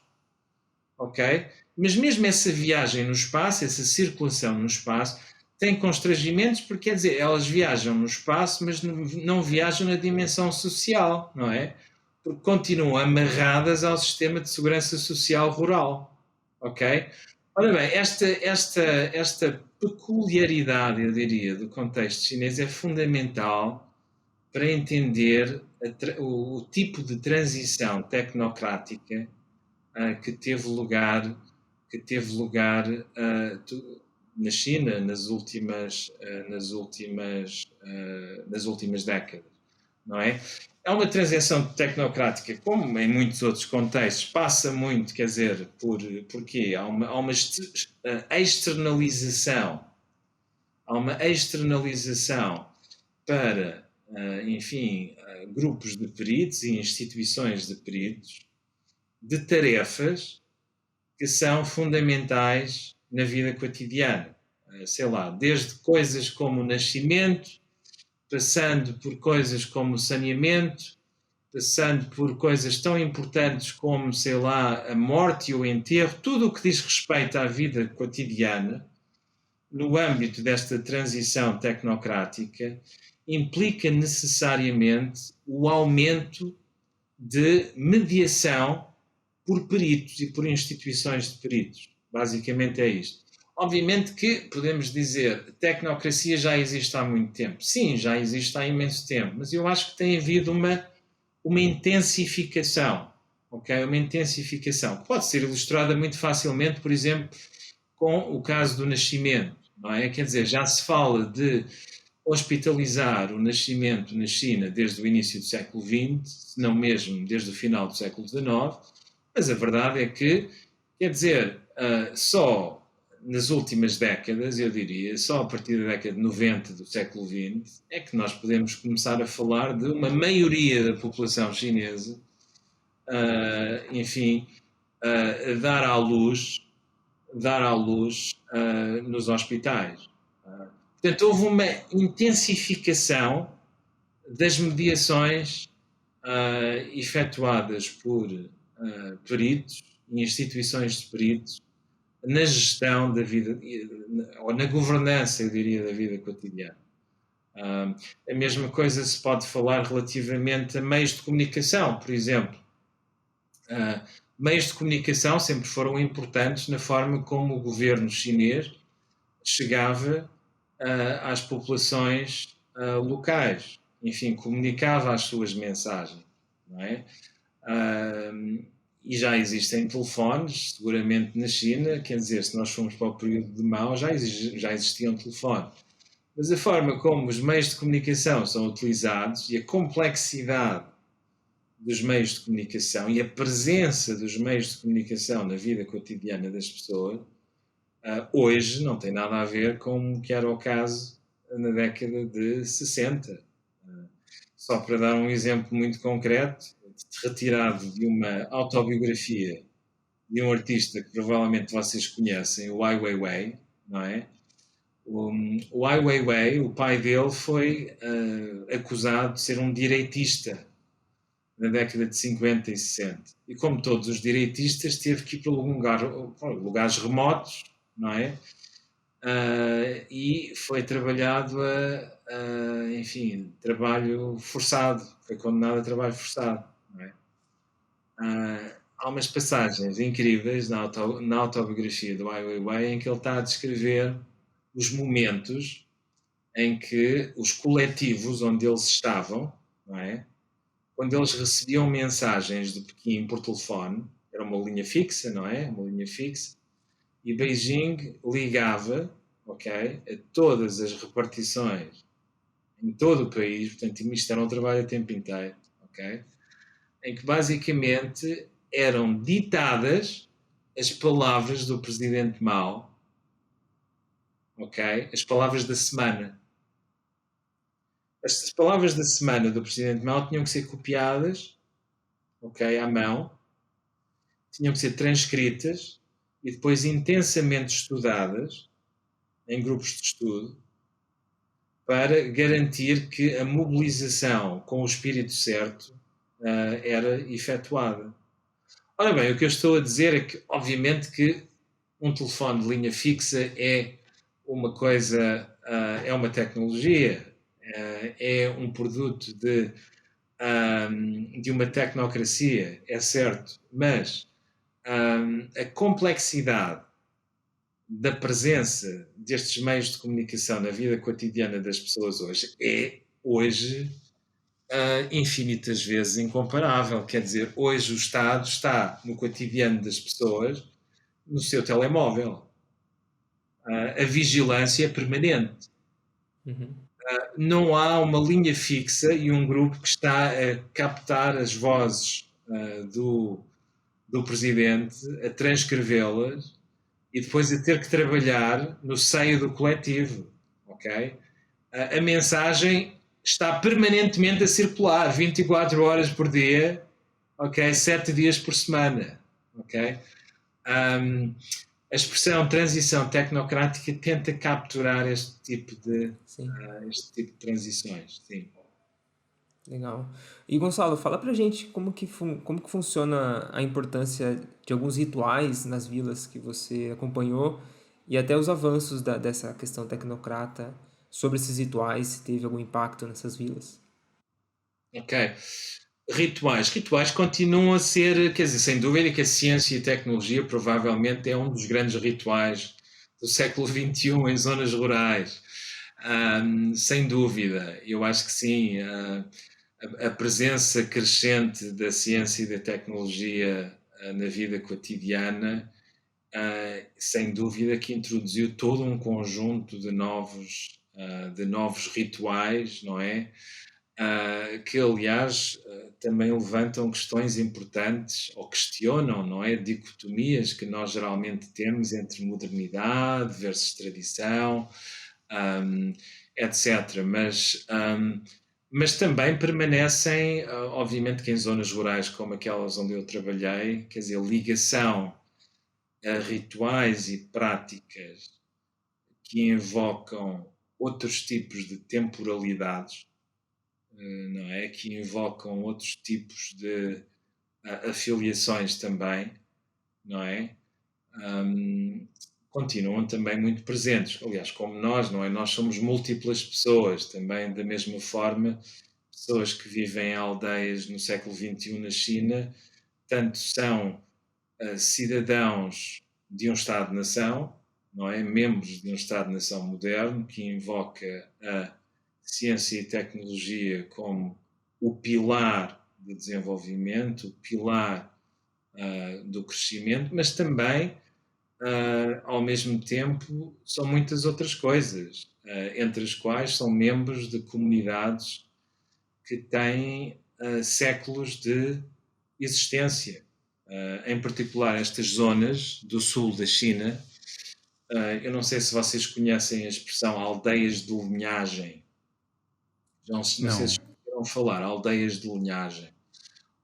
ok? Mas mesmo essa viagem no espaço, essa circulação no espaço, tem constrangimentos porque, quer dizer, elas viajam no espaço, mas não viajam na dimensão social, não é? Porque continuam amarradas ao sistema de segurança social rural, ok? Ora bem, esta peculiaridade, eu diria, do contexto chinês é fundamental para entender o tipo de transição tecnocrática que teve lugar na China nas últimas décadas, não é? É uma transição tecnocrática, como em muitos outros contextos, passa muito, quer dizer, porquê? Há uma externalização. Há uma externalização para, enfim, grupos de peritos e instituições de peritos de tarefas que são fundamentais na vida cotidiana. Sei lá, desde coisas como o nascimento, passando por coisas como o saneamento, passando por coisas tão importantes como, sei lá, a morte e o enterro, tudo o que diz respeito à vida cotidiana, no âmbito desta transição tecnocrática, implica necessariamente o aumento de mediação por peritos e por instituições de peritos. Basicamente é isto. Obviamente que podemos dizer tecnocracia já existe há muito tempo. Sim, já existe há imenso tempo, mas eu acho que tem havido uma intensificação, ok? Uma intensificação que pode ser ilustrada muito facilmente, por exemplo, com o caso do nascimento, não é? Quer dizer, já se fala de hospitalizar o nascimento na China desde o início do século XX, se não mesmo desde o final do século XIX, mas a verdade é que, quer dizer, só nas últimas décadas, eu diria, só a partir da década de 90 do século XX, é que nós podemos começar a falar de uma maioria da população chinesa, enfim, dar à luz nos hospitais. Portanto, houve uma intensificação das mediações efetuadas por peritos e instituições de peritos na gestão da vida, ou na governança, eu diria, da vida cotidiana. A mesma coisa se pode falar relativamente a meios de comunicação, por exemplo. Meios de comunicação sempre foram importantes na forma como o governo chinês chegava às populações locais, enfim, comunicava as suas mensagens, não é? E já existem telefones, seguramente na China, quer dizer, se nós formos para o período de Mao, já existiam telefones. Mas a forma como os meios de comunicação são utilizados e a complexidade dos meios de comunicação e a presença dos meios de comunicação na vida cotidiana das pessoas, hoje não tem nada a ver com o que era o caso na década de 60. Só para dar um exemplo muito concreto, retirado de uma autobiografia de um artista que provavelmente vocês conhecem, o Ai Weiwei, não é? O Ai Weiwei, o pai dele foi acusado de ser um direitista na década de 50 e 60. E como todos os direitistas, teve que ir para lugares remotos, não é? E foi trabalhado enfim, trabalho forçado, foi condenado a trabalho forçado, não é? Há umas passagens incríveis na autobiografia do Ai Weiwei em que ele está a descrever os momentos em que os coletivos onde eles estavam, não é? Quando eles recebiam mensagens de Pequim por telefone, era uma linha fixa, não é? Uma linha fixa, e Beijing ligava, ok, a todas as repartições em todo o país, portanto, isto era um trabalho a tempo inteiro, ok? Em que basicamente eram ditadas as palavras do presidente Mao, ok? As palavras da semana. As palavras da semana do presidente Mao tinham que ser copiadas, ok, à mão, tinham que ser transcritas e depois intensamente estudadas em grupos de estudo para garantir que a mobilização com o espírito certo era efetuada. Ora bem, o que eu estou a dizer é que, obviamente, que um telefone de linha fixa é uma coisa, é uma tecnologia, é um produto de uma tecnocracia, é certo, mas a complexidade da presença destes meios de comunicação na vida cotidiana das pessoas hoje é, infinitas vezes incomparável. Quer dizer, hoje o Estado está no cotidiano das pessoas no seu telemóvel. A vigilância é permanente. Uhum. Não há uma linha fixa e um grupo que está a captar as vozes do presidente, a transcrevê-las e depois a ter que trabalhar no seio do coletivo, ok? A mensagem está permanentemente a circular, 24 horas por dia, ok? 7 dias por semana, ok? A expressão transição tecnocrática tenta capturar este tipo de transições, sim. Legal. E Gonçalo, fala pra gente como que funciona a importância de alguns rituais nas vilas que você acompanhou e até os avanços dessa questão tecnocrata sobre esses rituais, se teve algum impacto nessas vilas. Ok. Rituais. Rituais continuam a ser, quer dizer, sem dúvida que a ciência e a tecnologia provavelmente é um dos grandes rituais do século XXI em zonas rurais. Sem dúvida, eu acho que sim. A presença crescente da ciência e da tecnologia na vida cotidiana, sem dúvida que introduziu todo um conjunto de novos rituais, não é? Que aliás também levantam questões importantes ou questionam, não é, dicotomias que nós geralmente temos entre modernidade versus tradição, um, etc. Mas também permanecem, obviamente que em zonas rurais como aquelas onde eu trabalhei, quer dizer, ligação a rituais e práticas que invocam outros tipos de temporalidades, não é? Que invocam outros tipos de afiliações também, não é? Continuam também muito presentes. Aliás, como nós, não é? Nós somos múltiplas pessoas, também da mesma forma, pessoas que vivem em aldeias no século XXI na China, tanto são cidadãos de um Estado-nação, não é? Membros de um Estado-nação moderno, que invoca a ciência e tecnologia como o pilar do desenvolvimento, o pilar do crescimento, mas também, ao mesmo tempo, são muitas outras coisas, entre as quais são membros de comunidades que têm séculos de existência. Em particular, estas zonas do sul da China, eu não sei se vocês conhecem a expressão aldeias de linhagem. Não sei Não. se ouviram falar, aldeias de linhagem.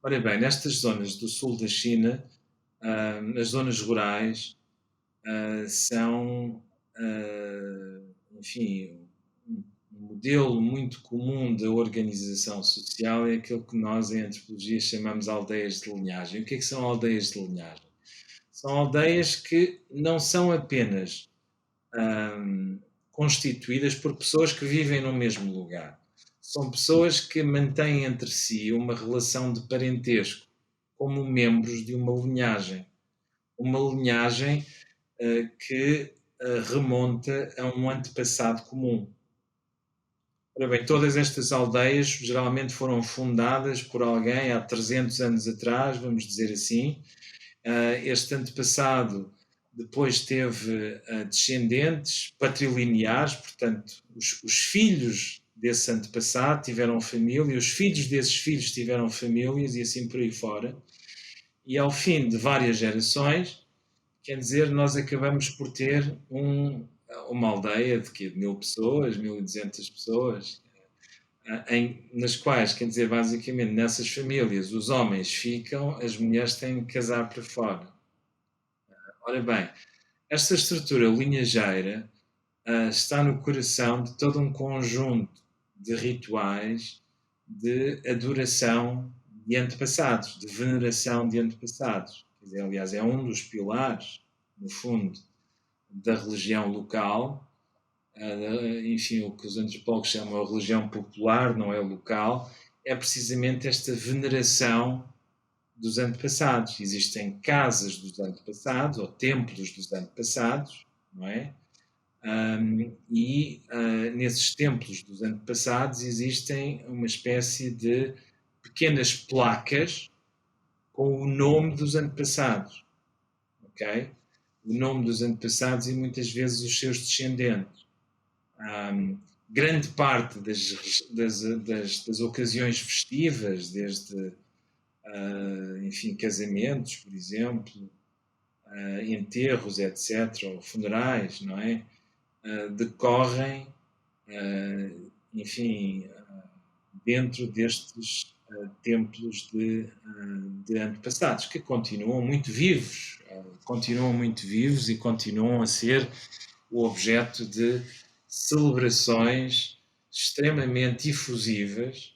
Ora bem, nestas zonas do sul da China, as zonas rurais são, enfim, um modelo muito comum da organização social é aquilo que nós em antropologia chamamos aldeias de linhagem. O que é que são aldeias de linhagem? São aldeias que não são apenas constituídas por pessoas que vivem no mesmo lugar. São pessoas que mantêm entre si uma relação de parentesco, como membros de uma linhagem. Uma linhagem que remonta a um antepassado comum. Ora bem, todas estas aldeias geralmente foram fundadas por alguém há 300 anos atrás, vamos dizer assim. Este antepassado depois teve descendentes patrilineares, portanto, os filhos desse antepassado tiveram família, os filhos desses filhos tiveram famílias e assim por aí fora. E ao fim de várias gerações, quer dizer, nós acabamos por ter uma aldeia de 1000 pessoas, 1200 pessoas, nas quais, quer dizer, basicamente nessas famílias os homens ficam, as mulheres têm que casar para fora. Ora bem, esta estrutura linhageira está no coração de todo um conjunto de rituais de adoração de antepassados, de veneração de antepassados. Quer dizer, aliás, é um dos pilares, no fundo, da religião local, enfim, o que os antropólogos chamam a religião popular, não é local, é precisamente esta veneração dos antepassados. Existem casas dos antepassados, ou templos dos antepassados, não é? Nesses templos dos antepassados existem uma espécie de pequenas placas com o nome dos antepassados, ok? O nome dos antepassados e muitas vezes os seus descendentes. Grande parte das ocasiões festivas, desde enfim, casamentos, por exemplo, enterros, etc., ou funerais, não é? Decorrem, enfim, dentro destes templos de antepassados, que continuam muito vivos e continuam a ser o objeto de celebrações extremamente efusivas,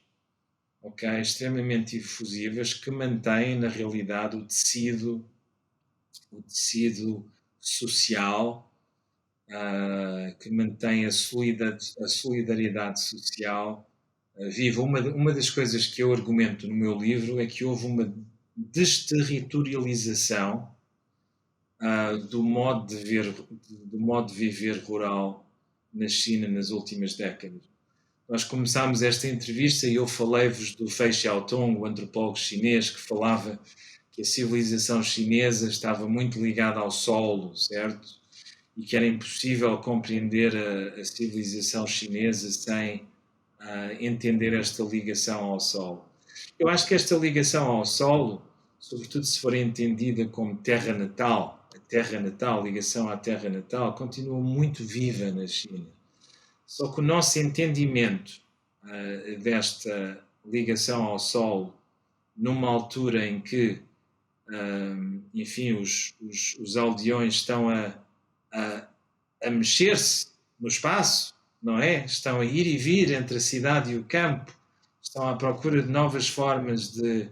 ok? Extremamente efusivas, que mantêm, na realidade, o tecido social que mantém a solidariedade social viva. Uma das coisas que eu argumento no meu livro é que houve uma desterritorialização do modo de viver rural na China nas últimas décadas. Nós começámos esta entrevista e eu falei-vos do Fei Xiaotong, o antropólogo chinês, que falava que a civilização chinesa estava muito ligada ao solo, certo? E que era impossível compreender a civilização chinesa sem entender esta ligação ao solo. Eu acho que esta ligação ao solo, sobretudo se for entendida como terra natal, a ligação à terra natal, continua muito viva na China. Só que o nosso entendimento desta ligação ao solo, numa altura em que, enfim, os aldeões estão a mexer-se no espaço, não é? Estão a ir e vir entre a cidade e o campo, estão à procura de novas formas de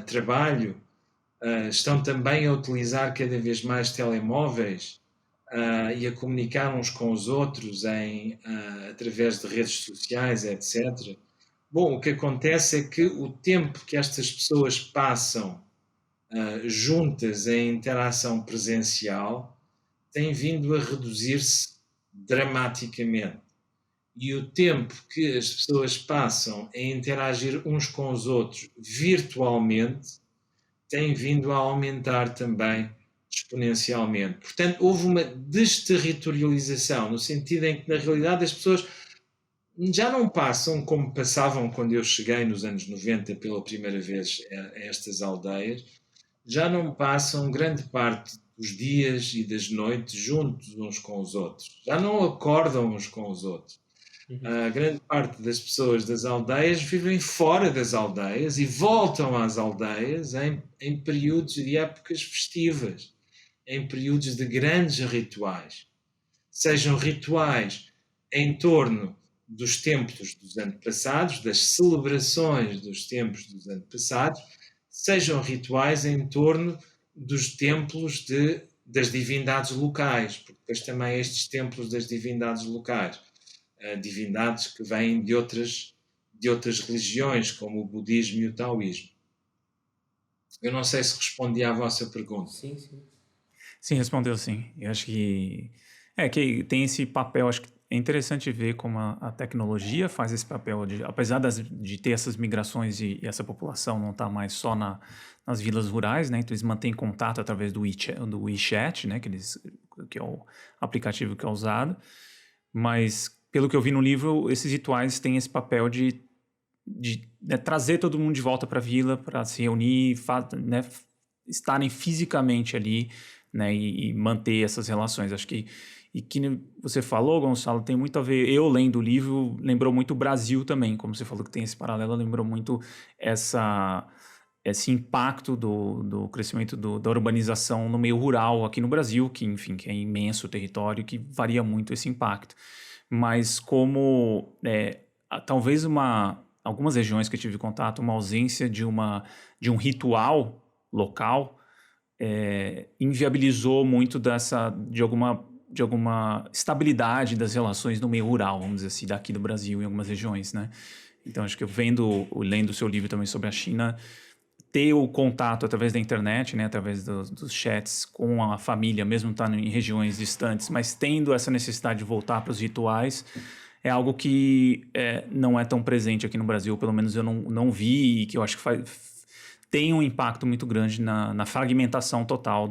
trabalho, estão também a utilizar cada vez mais telemóveis e a comunicar uns com os outros através de redes sociais, etc. Bom, o que acontece é que o tempo que estas pessoas passam juntas em interação presencial tem vindo a reduzir-se dramaticamente. E o tempo que as pessoas passam a interagir uns com os outros virtualmente tem vindo a aumentar também exponencialmente. Portanto, houve uma desterritorialização, no sentido em que, na realidade, as pessoas já não passam como passavam quando eu cheguei nos anos 90 pela primeira vez a estas aldeias, já não passam grande parte dos dias e das noites juntos uns com os outros. Já não acordam uns com os outros. A grande parte das pessoas das aldeias vivem fora das aldeias e voltam às aldeias em períodos de épocas festivas, em períodos de grandes rituais. Sejam rituais em torno dos templos dos antepassados, das celebrações dos templos dos antepassados, sejam rituais em torno dos templos das divindades locais, porque depois também estes templos das divindades locais, divindades que vêm de outras religiões, como o budismo e o taoísmo. Eu não sei se respondi à vossa pergunta. Sim, sim. Sim, respondeu sim. Eu acho que que tem esse papel, acho que é interessante ver como a tecnologia faz esse papel, apesar de ter essas migrações e essa população não estar mais só nas vilas rurais, né? Então eles mantêm contato através do WeChat, né? Que é o aplicativo que é usado. Mas, pelo que eu vi no livro, esses rituais têm esse papel de trazer todo mundo de volta para a vila, para se reunir, né? Estarem fisicamente ali, né? E manter essas relações. Acho que você falou, Gonçalo, tem muito a ver. Eu lendo o livro, lembrou muito o Brasil também, como você falou que tem esse paralelo, lembrou muito esse impacto do crescimento da urbanização no meio rural aqui no Brasil, que, enfim, que é imenso o território, que varia muito esse impacto. Mas como talvez algumas regiões que eu tive contato, uma ausência de um ritual local inviabilizou muito de alguma estabilidade das relações no meio rural, vamos dizer assim, daqui do Brasil em algumas regiões, né? Então, acho que lendo o seu livro também sobre a China, ter o contato através da internet, né, através dos chats com a família, mesmo estando em regiões distantes, mas tendo essa necessidade de voltar para os rituais, é algo que não é tão presente aqui no Brasil, pelo menos eu não vi, e que eu acho que tem um impacto muito grande na fragmentação total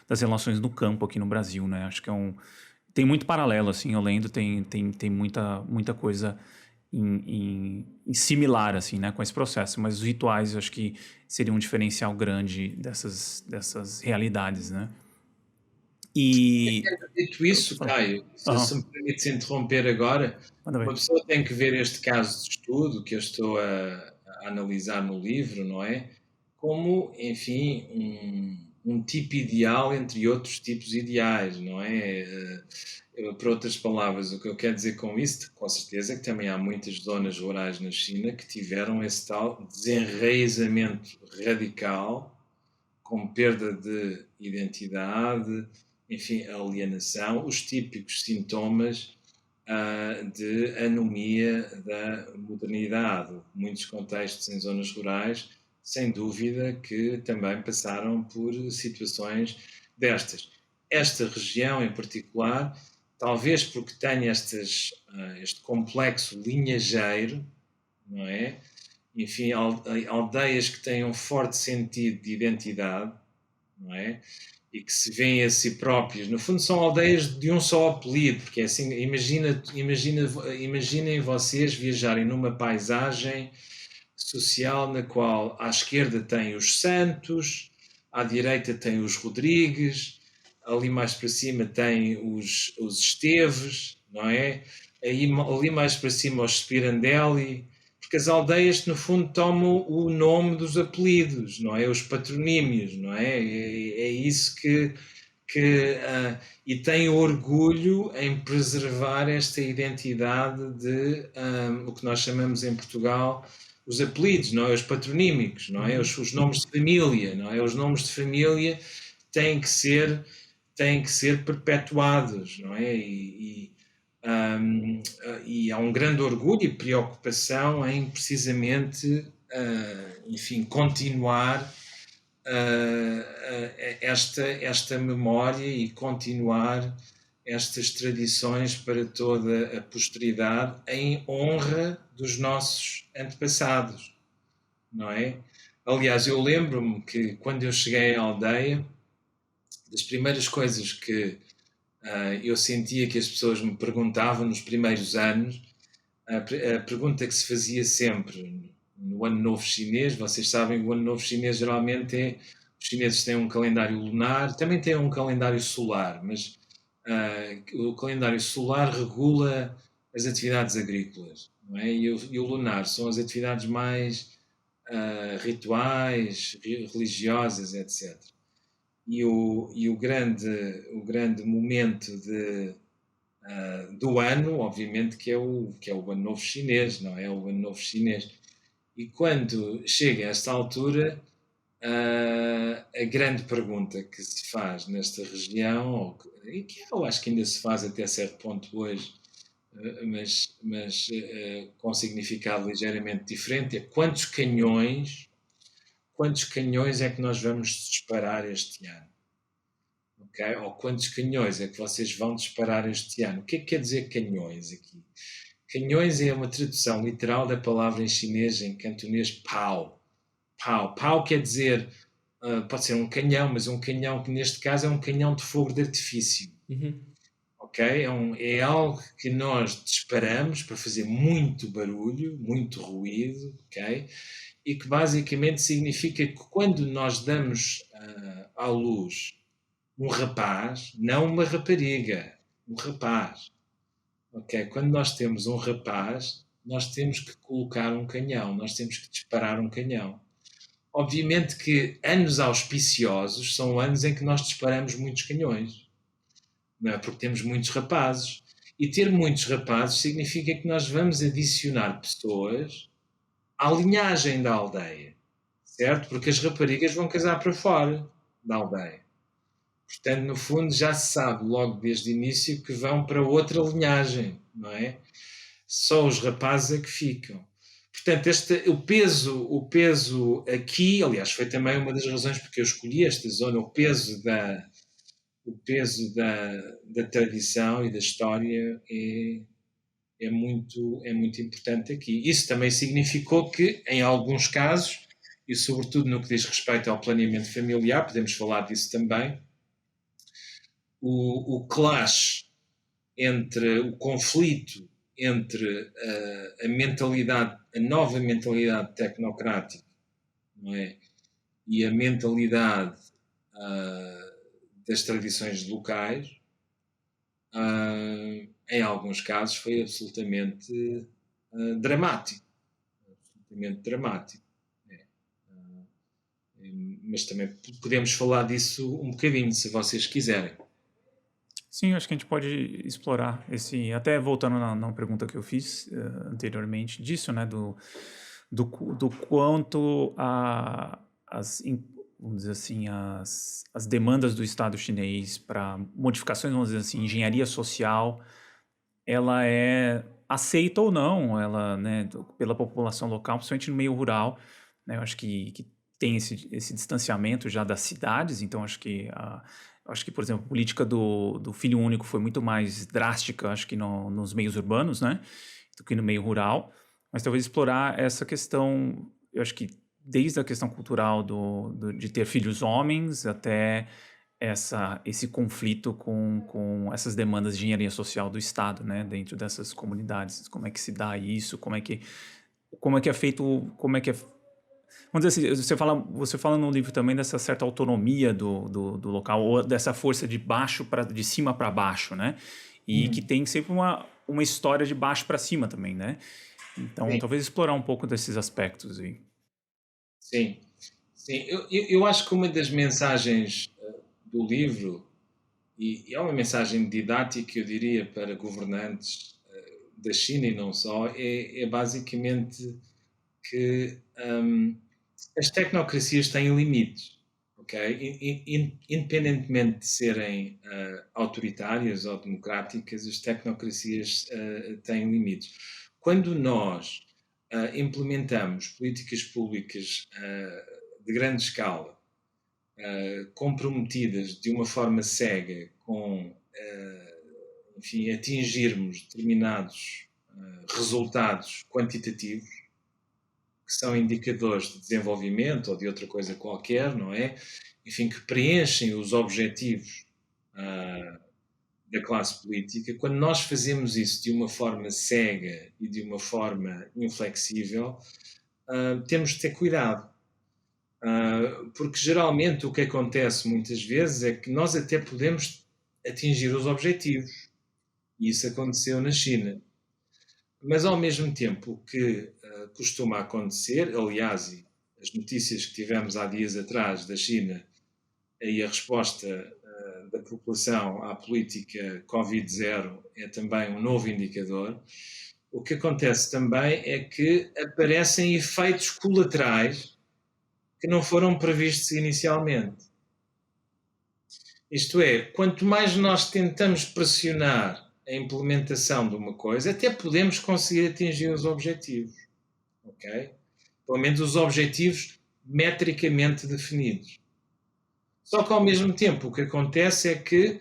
das relações no campo aqui no Brasil, né? Acho que tem muito paralelo, assim, eu lendo, tem muita coisa em similar, assim, né, com esse processo, mas os rituais eu acho que seria um diferencial grande dessas realidades, né? E... Dito isso, Caio, se me permites interromper agora, uma pessoa tem que ver este caso de estudo que eu estou a analisar no livro, não é? Como, enfim, um tipo ideal entre outros tipos ideais, não é? Por outras palavras, o que eu quero dizer com isso, com certeza, é que também há muitas zonas rurais na China que tiveram esse tal desenraizamento radical, com perda de identidade, enfim, alienação, os típicos sintomas de anomia da modernidade. Muitos contextos em zonas rurais, sem dúvida, que também passaram por situações destas. Esta região em particular, talvez porque tenha este complexo linhageiro, não é? Enfim, aldeias que têm um forte sentido de identidade, não é? E que se veem a si próprios. No fundo, são aldeias de um só apelido, porque é assim, imaginem vocês viajarem numa paisagem social na qual à esquerda tem os Santos, à direita tem os Rodrigues, ali mais para cima tem os Esteves, não é? Ali mais para cima os Spirandelli, porque as aldeias, no fundo, tomam o nome dos apelidos, não é? Os patronímios, não é? É isso e tem orgulho em preservar esta identidade de o que nós chamamos em Portugal os apelidos, não é? Os patronímicos, não é? Os nomes de família, não é? Os nomes de família têm que ser perpetuados, não é? E há um grande orgulho e preocupação em precisamente, enfim, continuar esta memória e continuar estas tradições para toda a posteridade em honra dos nossos antepassados, não é? Aliás, eu lembro-me que quando eu cheguei à aldeia, das primeiras coisas que eu sentia que as pessoas me perguntavam nos primeiros anos, a pergunta que se fazia sempre no Ano Novo Chinês, vocês sabem que o Ano Novo Chinês geralmente os chineses têm um calendário lunar, também têm um calendário solar, mas o calendário solar regula as atividades agrícolas, não é? E o lunar são as atividades mais rituais, religiosas, etc. E o grande momento do ano, obviamente, que é o Ano Novo Chinês, não é? O Ano Novo Chinês. E quando chega a esta altura, a grande pergunta que se faz nesta região, e que eu acho que ainda se faz até certo ponto hoje, mas com significado ligeiramente diferente, é quantos canhões é que nós vamos disparar este ano? Okay? Ou quantos canhões é que vocês vão disparar este ano? O que é que quer dizer canhões aqui? Canhões é uma tradução literal da palavra em chinês, em cantonês, pao. Pao. Pao quer dizer, pode ser um canhão, mas um canhão que neste caso é um canhão de fogo de artifício. Ok? É algo que nós disparamos para fazer muito barulho, muito ruído, ok? E que basicamente significa que quando nós damos à luz um rapaz, não uma rapariga, um rapaz. Ok? Quando nós temos um rapaz, nós temos que colocar um canhão, nós temos que disparar um canhão. Obviamente que anos auspiciosos são anos em que nós disparamos muitos canhões, não é? Porque temos muitos rapazes. E ter muitos rapazes significa que nós vamos adicionar pessoas à linhagem da aldeia, certo? Porque as raparigas vão casar para fora da aldeia. Portanto, no fundo, já se sabe logo desde o início que vão para outra linhagem, não é? Só os rapazes é que ficam. Portanto, o peso aqui, aliás, foi também uma das razões porque eu escolhi esta zona, o peso da tradição e da história é muito importante aqui. Isso também significou que, em alguns casos, e sobretudo no que diz respeito ao planeamento familiar, podemos falar disso também, o clash o conflito entre a nova mentalidade tecnocrática, não é? E a mentalidade das tradições locais, em alguns casos foi absolutamente dramático. Absolutamente dramático. Mas também podemos falar disso um bocadinho, se vocês quiserem. Sim, acho que a gente pode explorar até voltando na pergunta que eu fiz anteriormente, disso, né, do quanto vamos dizer assim, as demandas do Estado chinês para modificações, vamos dizer assim, engenharia social, ela é aceita ou não, ela, né, pela população local, principalmente no meio rural, né, eu acho que tem esse distanciamento já das cidades, então acho que, por exemplo, a política do filho único foi muito mais drástica, acho que nos meios urbanos, né, do que no meio rural, mas talvez explorar essa questão, eu acho que desde a questão cultural de ter filhos homens até esse conflito com essas demandas de engenharia social do Estado, né, dentro dessas comunidades. Como é que se dá isso? Como é que é feito? Como é que é? Vamos dizer assim, você fala no livro também dessa certa autonomia do local, ou dessa força de cima para baixo, né? E que tem sempre uma história de baixo para cima também, né? Então, Sim, talvez explorar um pouco desses aspectos aí. sim. Sim. Eu acho que uma das mensagens do livro, e é uma mensagem didática, eu diria, para governantes da China e não só, é basicamente que as tecnocracias têm limites, ok? Independentemente de serem autoritárias ou democráticas, as tecnocracias têm limites. Quando nós implementamos políticas públicas de grande escala, comprometidas de uma forma cega com, enfim, atingirmos determinados resultados quantitativos, que são indicadores de desenvolvimento ou de outra coisa qualquer, não é? Enfim, que preenchem os objetivos da classe política. Quando nós fazemos isso de uma forma cega e de uma forma inflexível, temos de ter cuidado. Porque geralmente o que acontece muitas vezes é que nós até podemos atingir os objetivos. E isso aconteceu na China. Mas ao mesmo tempo o que costuma acontecer, aliás, as notícias que tivemos há dias atrás da China e a resposta da população à política Covid-0 é também um novo indicador. O que acontece também é que aparecem efeitos colaterais que não foram previstos inicialmente. Isto é, quanto mais nós tentamos pressionar a implementação de uma coisa, até podemos conseguir atingir os objetivos, ok? Pelo menos os objetivos metricamente definidos. Só que ao mesmo tempo o que acontece é que,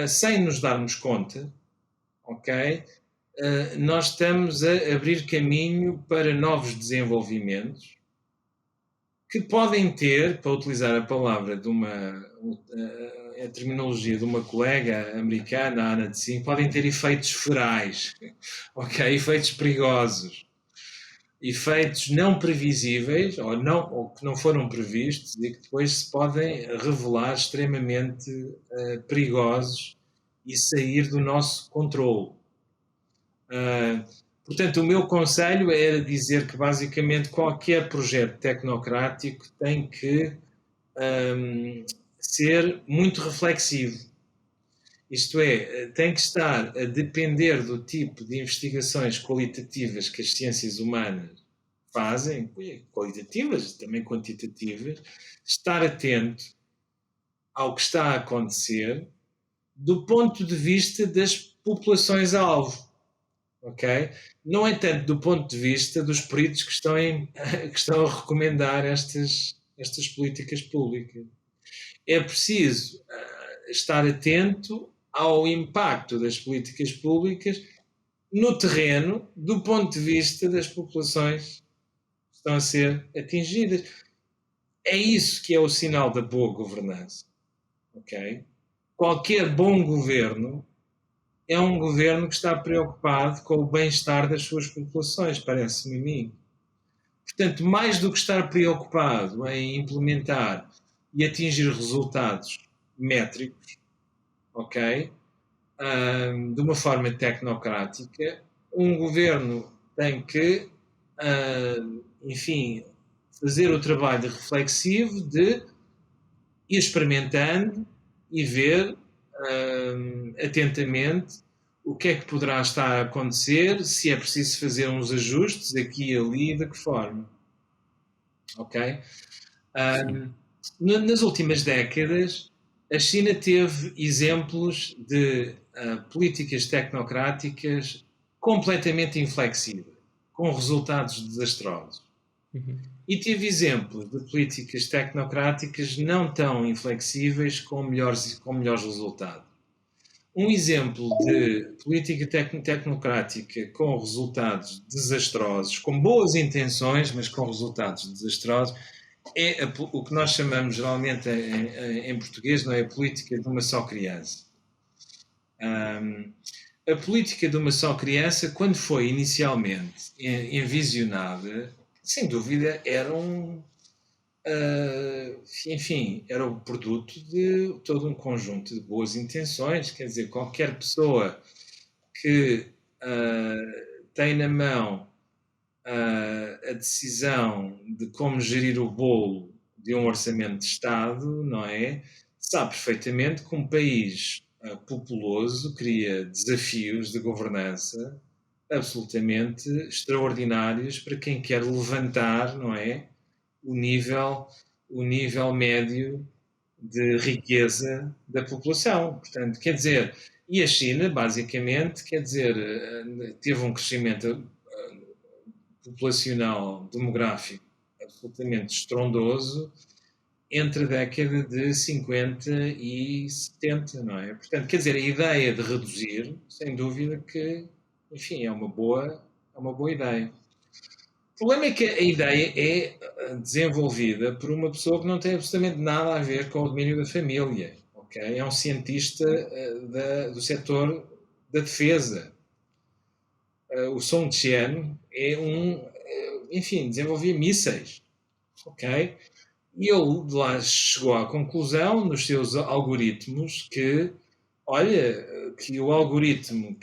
sem nos darmos conta, ok, nós estamos a abrir caminho para novos desenvolvimentos que podem ter, para utilizar a palavra a terminologia de uma colega americana, a Ana de Sim, podem ter efeitos ferais, ok? Efeitos perigosos, efeitos não previsíveis ou que não foram previstos e que depois se podem revelar extremamente perigosos e sair do nosso controle. Portanto, o meu conselho era dizer que basicamente qualquer projeto tecnocrático tem que ser muito reflexivo. Isto é, tem que estar a depender do tipo de investigações qualitativas que as ciências humanas fazem, qualitativas, também quantitativas, estar atento ao que está a acontecer do ponto de vista das populações-alvo. Okay? Não é tanto do ponto de vista dos peritos que estão a recomendar estas políticas públicas. É preciso estar atento ao impacto das políticas públicas no terreno do ponto de vista das populações que estão a ser atingidas. É isso que é o sinal da boa governança. Okay? Qualquer bom governo é um governo que está preocupado com o bem-estar das suas populações, parece-me a mim. Portanto, mais do que estar preocupado em implementar e atingir resultados métricos, ok? De uma forma tecnocrática, um governo tem que, enfim, fazer o trabalho reflexivo de ir experimentando e ver atentamente o que é que poderá estar a acontecer, se é preciso fazer uns ajustes aqui e ali, de que forma. Ok? Nas últimas décadas, a China teve exemplos de políticas tecnocráticas completamente inflexíveis, com resultados desastrosos. E teve exemplos de políticas tecnocráticas não tão inflexíveis com melhores resultados. Um exemplo de política tecnocrática com resultados desastrosos, com boas intenções, mas com resultados desastrosos, é o que nós chamamos geralmente em português, não é, a política de uma só criança. A política de uma só criança, quando foi inicialmente envisionada, sem dúvida era era o produto de todo um conjunto de boas intenções. Quer dizer, qualquer pessoa que tem na mão a decisão de como gerir o bolo de um orçamento de Estado, não é? Sabe perfeitamente que um país populoso cria desafios de governança absolutamente extraordinários para quem quer levantar, não é, o nível médio de riqueza da população. Portanto, quer dizer, e a China, basicamente, quer dizer, teve um crescimento populacional, demográfico, absolutamente estrondoso entre a década de 50 e 70, não é? Portanto, quer dizer, a ideia de reduzir, sem dúvida que, enfim, é uma boa ideia. O problema é que a ideia é desenvolvida por uma pessoa que não tem absolutamente nada a ver com o domínio da família, ok? É um cientista do setor da defesa. O Sun Qian enfim, desenvolvia mísseis, ok? E ele de lá chegou à conclusão, nos seus algoritmos, que, olha, que o algoritmo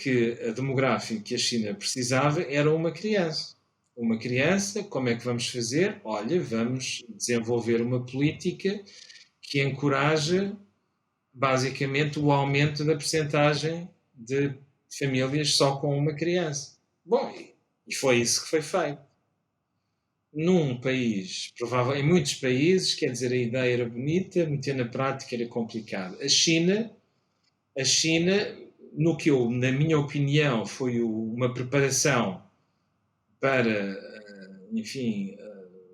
demográfico que a China precisava era uma criança. Uma criança, como é que vamos fazer? Olha, vamos desenvolver uma política que encoraja, basicamente, o aumento da percentagem de famílias só com uma criança. Bom, e foi isso que foi feito. Num país, provável, em muitos países, quer dizer, a ideia era bonita, meter na prática era complicado. A China, no que na minha opinião, foi uma preparação para, enfim,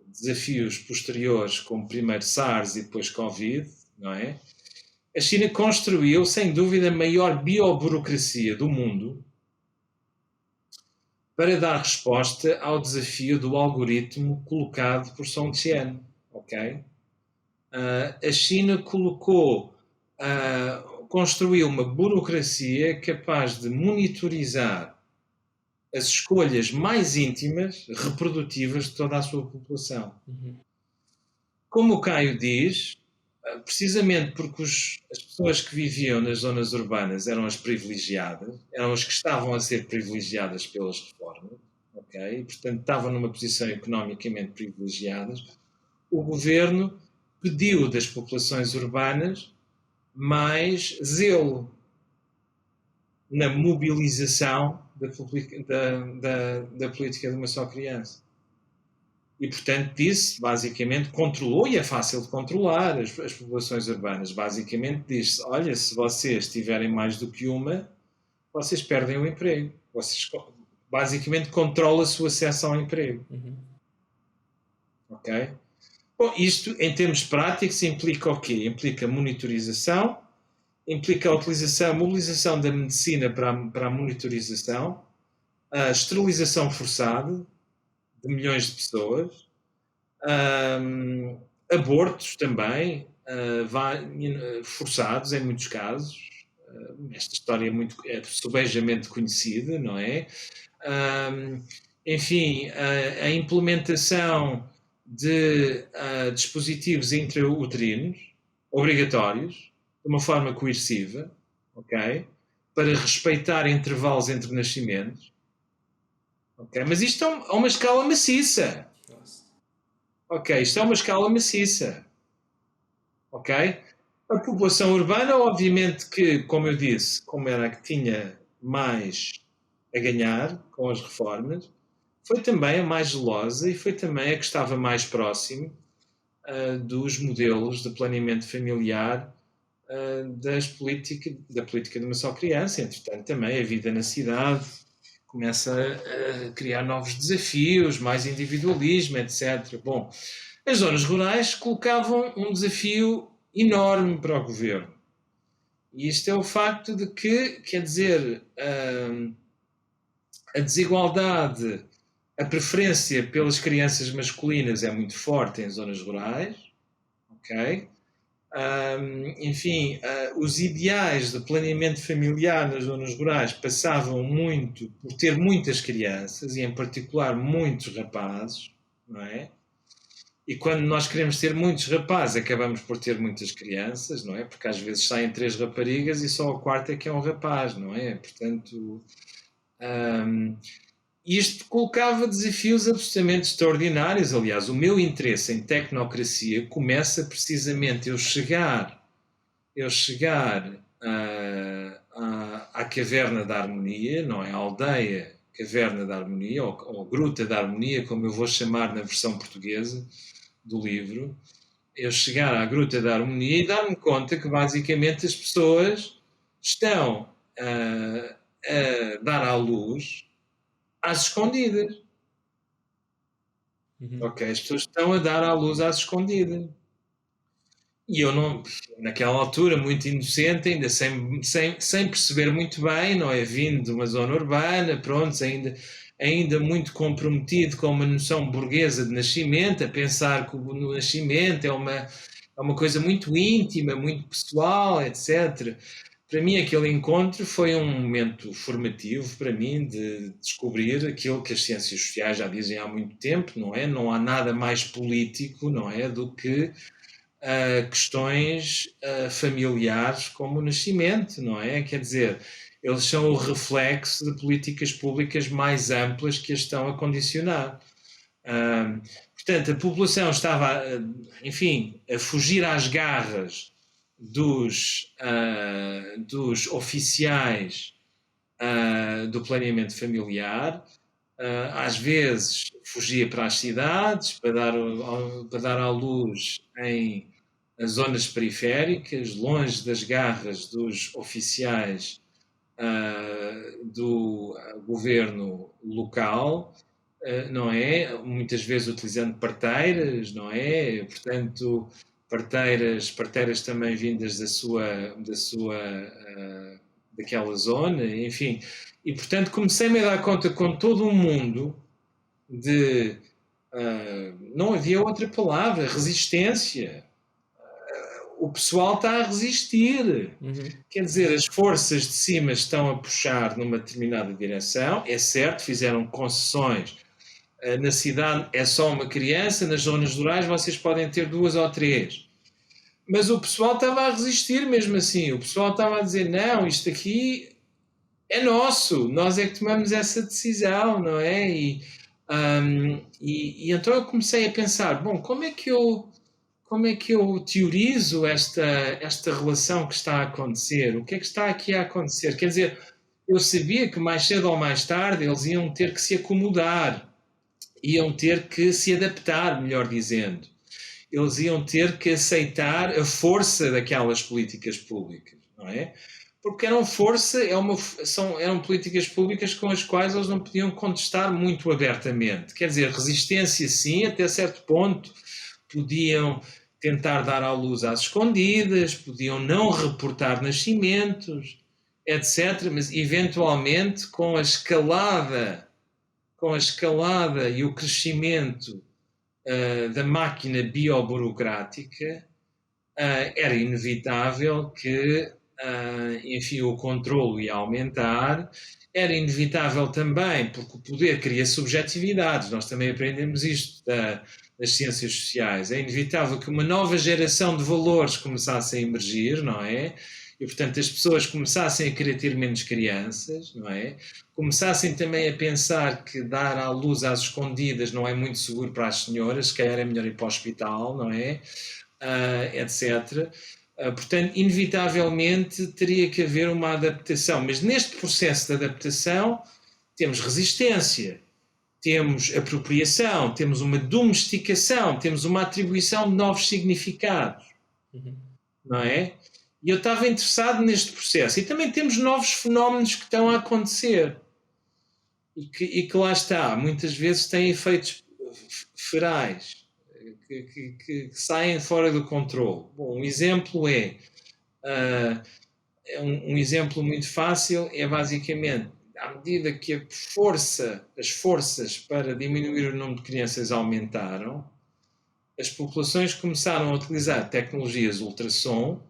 desafios posteriores, como primeiro SARS e depois Covid, não é? A China construiu, sem dúvida, a maior bioburocracia do mundo para dar resposta ao desafio do algoritmo colocado por Sun Qian, ok? A China construiu uma burocracia capaz de monitorizar as escolhas mais íntimas, reprodutivas de toda a sua população. Como o Caio diz, precisamente porque as pessoas que viviam nas zonas urbanas eram as privilegiadas, eram as que estavam a ser privilegiadas pelas reformas, ok? E, portanto, estavam numa posição economicamente privilegiada. O governo pediu das populações urbanas mais zelo na mobilização da política de uma só criança. E, portanto, disse, basicamente, controlou, e é fácil de controlar as populações urbanas. Basicamente disse, olha, se vocês tiverem mais do que uma, vocês perdem o emprego. Basicamente controla-se o acesso ao emprego. Ok? Bom, isto, em termos práticos, implica o quê? Implica monitorização, implica a mobilização da medicina para a monitorização, a esterilização forçada de milhões de pessoas, abortos também, forçados em muitos casos. Esta história é subejamente conhecida, não é? Enfim, a implementação de dispositivos intrauterinos obrigatórios, de uma forma coerciva, ok? Para respeitar intervalos entre nascimentos. Okay? Mas isto é uma escala maciça. Ok, isto é uma escala maciça. Ok? A população urbana, obviamente que, como eu disse, como era a que tinha mais a ganhar com as reformas, foi também a mais zelosa e foi também a que estava mais próximo dos modelos de planeamento familiar da política de uma só criança. Entretanto, também a vida na cidade começa a criar novos desafios, mais individualismo, etc. Bom, as zonas rurais colocavam um desafio enorme para o governo. E isto é o facto de que, quer dizer, a desigualdade, a preferência pelas crianças masculinas é muito forte em zonas rurais, ok? Enfim, os ideais de planeamento familiar nas zonas rurais passavam muito por ter muitas crianças, e em particular muitos rapazes, não é? E quando nós queremos ter muitos rapazes, acabamos por ter muitas crianças, não é? Porque às vezes saem 3 raparigas e só a quarta é que é um rapaz, não é? Portanto, isto colocava desafios absolutamente extraordinários. Aliás, o meu interesse em tecnocracia começa precisamente eu chegar à Caverna da Harmonia, não é? A aldeia Caverna da Harmonia, ou Gruta da Harmonia, como eu vou chamar na versão portuguesa do livro. Eu chegar à Gruta da Harmonia e dar-me conta que basicamente as pessoas estão a dar à luz às escondidas. Ok, as pessoas estão a dar à luz às escondidas. E eu não, naquela altura, muito inocente, ainda sem perceber muito bem, não é? Vindo de uma zona urbana, pronto, ainda muito comprometido com uma noção burguesa de nascimento, a pensar que o nascimento é uma coisa muito íntima, muito pessoal, etc. Para mim, aquele encontro foi um momento formativo para mim de descobrir aquilo que as ciências sociais já dizem há muito tempo, não é? Não há nada mais político, não é, do que questões familiares como o nascimento, não é? Quer dizer, eles são o reflexo de políticas públicas mais amplas que as estão a condicionar. Portanto, a população estava, enfim, a fugir às garras dos oficiais do planeamento familiar, às vezes fugia para as cidades para dar à luz em zonas periféricas, longe das garras dos oficiais do governo local, não é? Muitas vezes utilizando parteiras, não é? Portanto, parteiras também vindas daquela zona, enfim. E, portanto, comecei-me a dar conta com todo o mundo de... não havia outra palavra, resistência. O pessoal está a resistir. Quer dizer, as forças de cima estão a puxar numa determinada direção. É certo, fizeram concessões. Na cidade é só uma criança, nas zonas rurais vocês podem ter 2 ou 3. Mas o pessoal estava a resistir mesmo assim. O pessoal estava a dizer, não, isto aqui é nosso, nós é que tomamos essa decisão, não é? E então eu comecei a pensar, bom, como é que eu teorizo esta relação que está a acontecer? O que é que está aqui a acontecer? Quer dizer, eu sabia que mais cedo ou mais tarde eles iam ter que se acomodar, iam ter que se adaptar, melhor dizendo. Eles iam ter que aceitar a força daquelas políticas públicas, não é? Porque eram políticas públicas com as quais eles não podiam contestar muito abertamente. Quer dizer, resistência sim, até certo ponto. Podiam tentar dar à luz às escondidas, podiam não reportar nascimentos, etc. Mas, eventualmente, com a escalada e o crescimento da máquina bioburocrática, era inevitável que, enfim, o controlo ia aumentar. Era inevitável também, porque o poder cria subjetividades. Nós também aprendemos isto das ciências sociais. É inevitável que uma nova geração de valores começasse a emergir, não é? E, portanto, as pessoas começassem a querer ter menos crianças, não é? Começassem também a pensar que dar à luz às escondidas não é muito seguro para as senhoras, se calhar é melhor ir para o hospital, não é? Etc. Portanto, inevitavelmente teria que haver uma adaptação. Mas neste processo de adaptação temos resistência. temos apropriação, temos uma domesticação, temos uma atribuição de novos significados, não é? E eu estava interessado neste processo. E também temos novos fenómenos que estão a acontecer e que lá está, muitas vezes têm efeitos ferais, que saem fora do controle. Bom, um exemplo um exemplo muito fácil é basicamente, à medida que as forças para diminuir o número de crianças aumentaram, as populações começaram a utilizar tecnologias ultrassom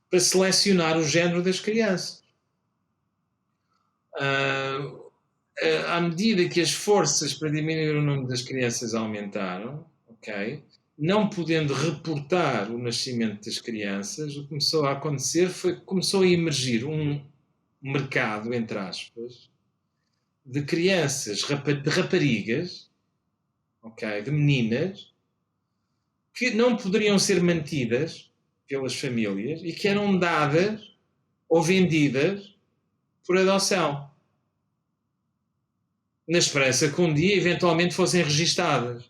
para selecionar o género das crianças. À medida que as forças para diminuir o número das crianças aumentaram, não podendo reportar o nascimento das crianças, o que começou a acontecer foi que começou a emergir um mercado, entre aspas, de crianças, de raparigas, de meninas, que não poderiam ser mantidas pelas famílias e que eram dadas ou vendidas por adoção, na esperança que um dia eventualmente fossem registadas.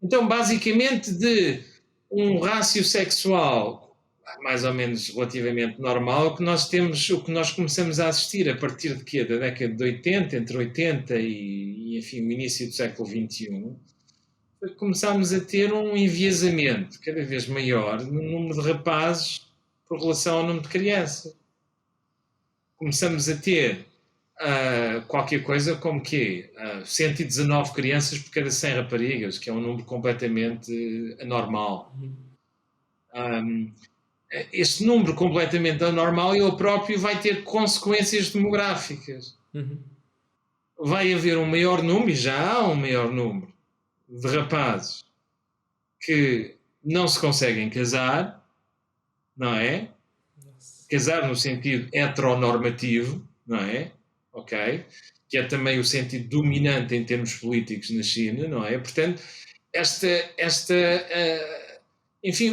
Então, basicamente, de um rácio sexual mais ou menos relativamente normal, o que nós começamos a assistir a partir de quê? Da década de 80, entre 80 e enfim, o início do século XXI, começámos a ter um enviesamento cada vez maior no número de rapazes por relação ao número de crianças. Começamos a ter qualquer coisa como 119 crianças por cada 100 raparigas, que é um número completamente anormal. Este número completamente anormal, ele próprio vai ter consequências demográficas. Vai haver um maior número, e já há um maior número, de rapazes que não se conseguem casar, não é? Casar no sentido heteronormativo, não é? Que é também o sentido dominante em termos políticos na China, não é? Portanto, enfim,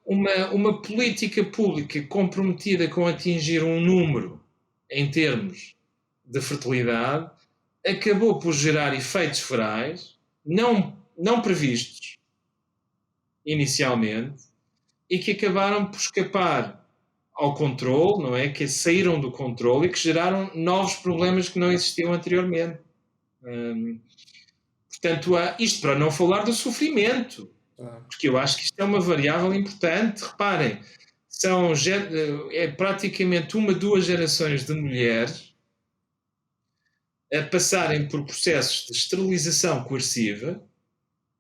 uma política pública comprometida com atingir um número em termos de fertilidade acabou por gerar efeitos ferais não previstos inicialmente e que acabaram por escapar ao controle, não é? Que saíram do controle e que geraram novos problemas que não existiam anteriormente. Portanto, isto para não falar do sofrimento, porque eu acho que isto é uma variável importante. Reparem, é praticamente 2 gerações de mulheres a passarem por processos de esterilização coerciva,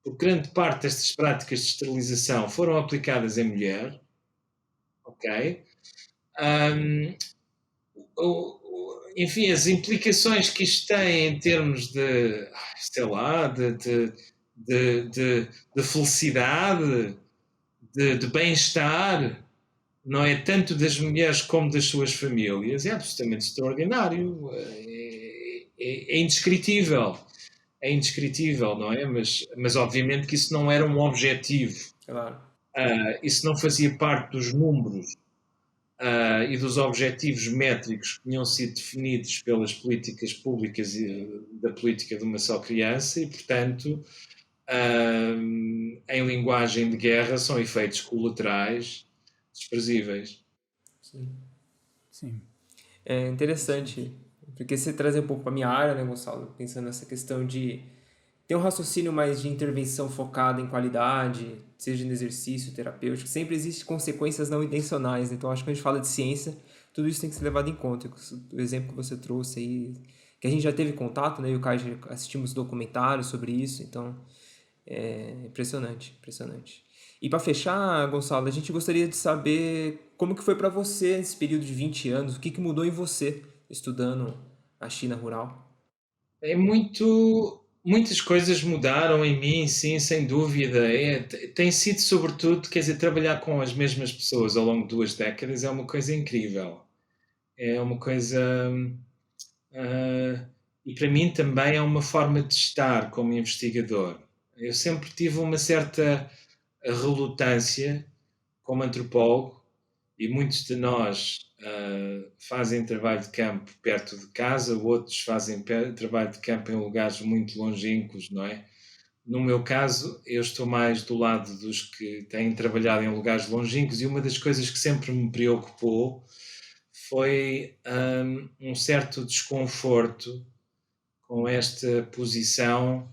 porque grande parte destas práticas de esterilização foram aplicadas em mulher, enfim, as implicações que isto tem em termos de, sei lá, de felicidade, de bem-estar, não é? Tanto das mulheres como das suas famílias, é absolutamente extraordinário, é indescritível. É indescritível, não é? Mas obviamente que isso não era um objetivo. Claro. Isso não fazia parte dos números e dos objetivos métricos que tinham sido definidos pelas políticas públicas e da política de uma só criança e, portanto, em linguagem de guerra, são efeitos colaterais desprezíveis. Sim. É interessante, porque você traz um pouco para a minha área, né, Gonçalo? Pensando nessa questão de ter um raciocínio mais de intervenção focada em qualidade, seja no exercício terapêutico, sempre existem consequências não intencionais, né? Então acho que quando a gente fala de ciência, tudo isso tem que ser levado em conta. O exemplo que você trouxe aí, que a gente já teve contato, né? Eu e o Caio já assistimos documentários sobre isso, então é impressionante. E para fechar, Gonçalo, a gente gostaria de saber como que foi para você esse período de 20 anos, o que mudou em você estudando a China rural? Muitas coisas mudaram em mim, sim, sem dúvida. Tem sido, sobretudo, quer dizer, trabalhar com as mesmas pessoas ao longo de 2 décadas é uma coisa incrível. É uma coisa... e para mim também é uma forma de estar como investigador. Eu sempre tive uma certa relutância como antropólogo e muitos de nós fazem trabalho de campo perto de casa, outros fazem trabalho de campo em lugares muito longínquos, não é? No meu caso, eu estou mais do lado dos que têm trabalhado em lugares longínquos, e uma das coisas que sempre me preocupou foi um certo desconforto com esta posição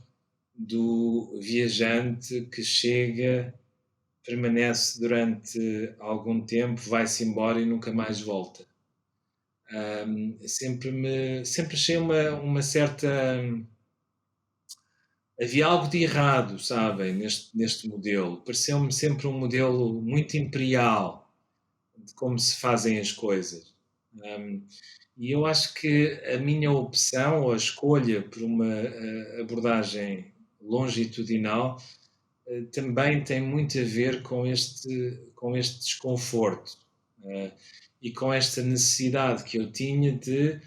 do viajante que chega, permanece durante algum tempo, vai-se embora e nunca mais volta. Sempre achei uma certa... Havia algo de errado, sabem, neste modelo. Pareceu-me sempre um modelo muito imperial de como se fazem as coisas. E eu acho que a minha opção ou a escolha por uma abordagem longitudinal também tem muito a ver com este desconforto e com esta necessidade que eu tinha de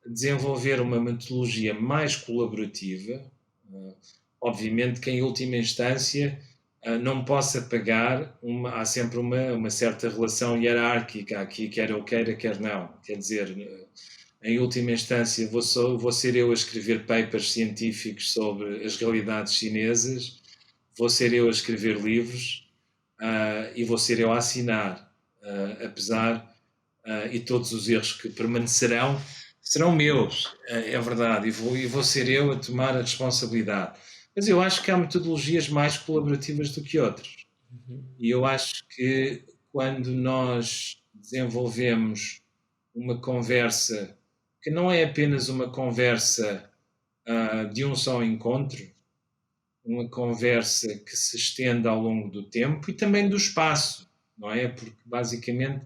desenvolver uma metodologia mais colaborativa. Obviamente que, em última instância, não possa pagar, há sempre uma certa relação hierárquica aqui, quer eu queira, quer não. Quer dizer, em última instância, vou ser eu a escrever papers científicos sobre as realidades chinesas, vou ser eu a escrever livros e vou ser eu a assinar, apesar e todos os erros que permanecerão serão meus, é verdade, e vou ser eu a tomar a responsabilidade. Mas eu acho que há metodologias mais colaborativas do que outras. E eu acho que quando nós desenvolvemos uma conversa que não é apenas uma conversa de um só encontro, uma conversa que se estende ao longo do tempo e também do espaço, não é? Porque, basicamente,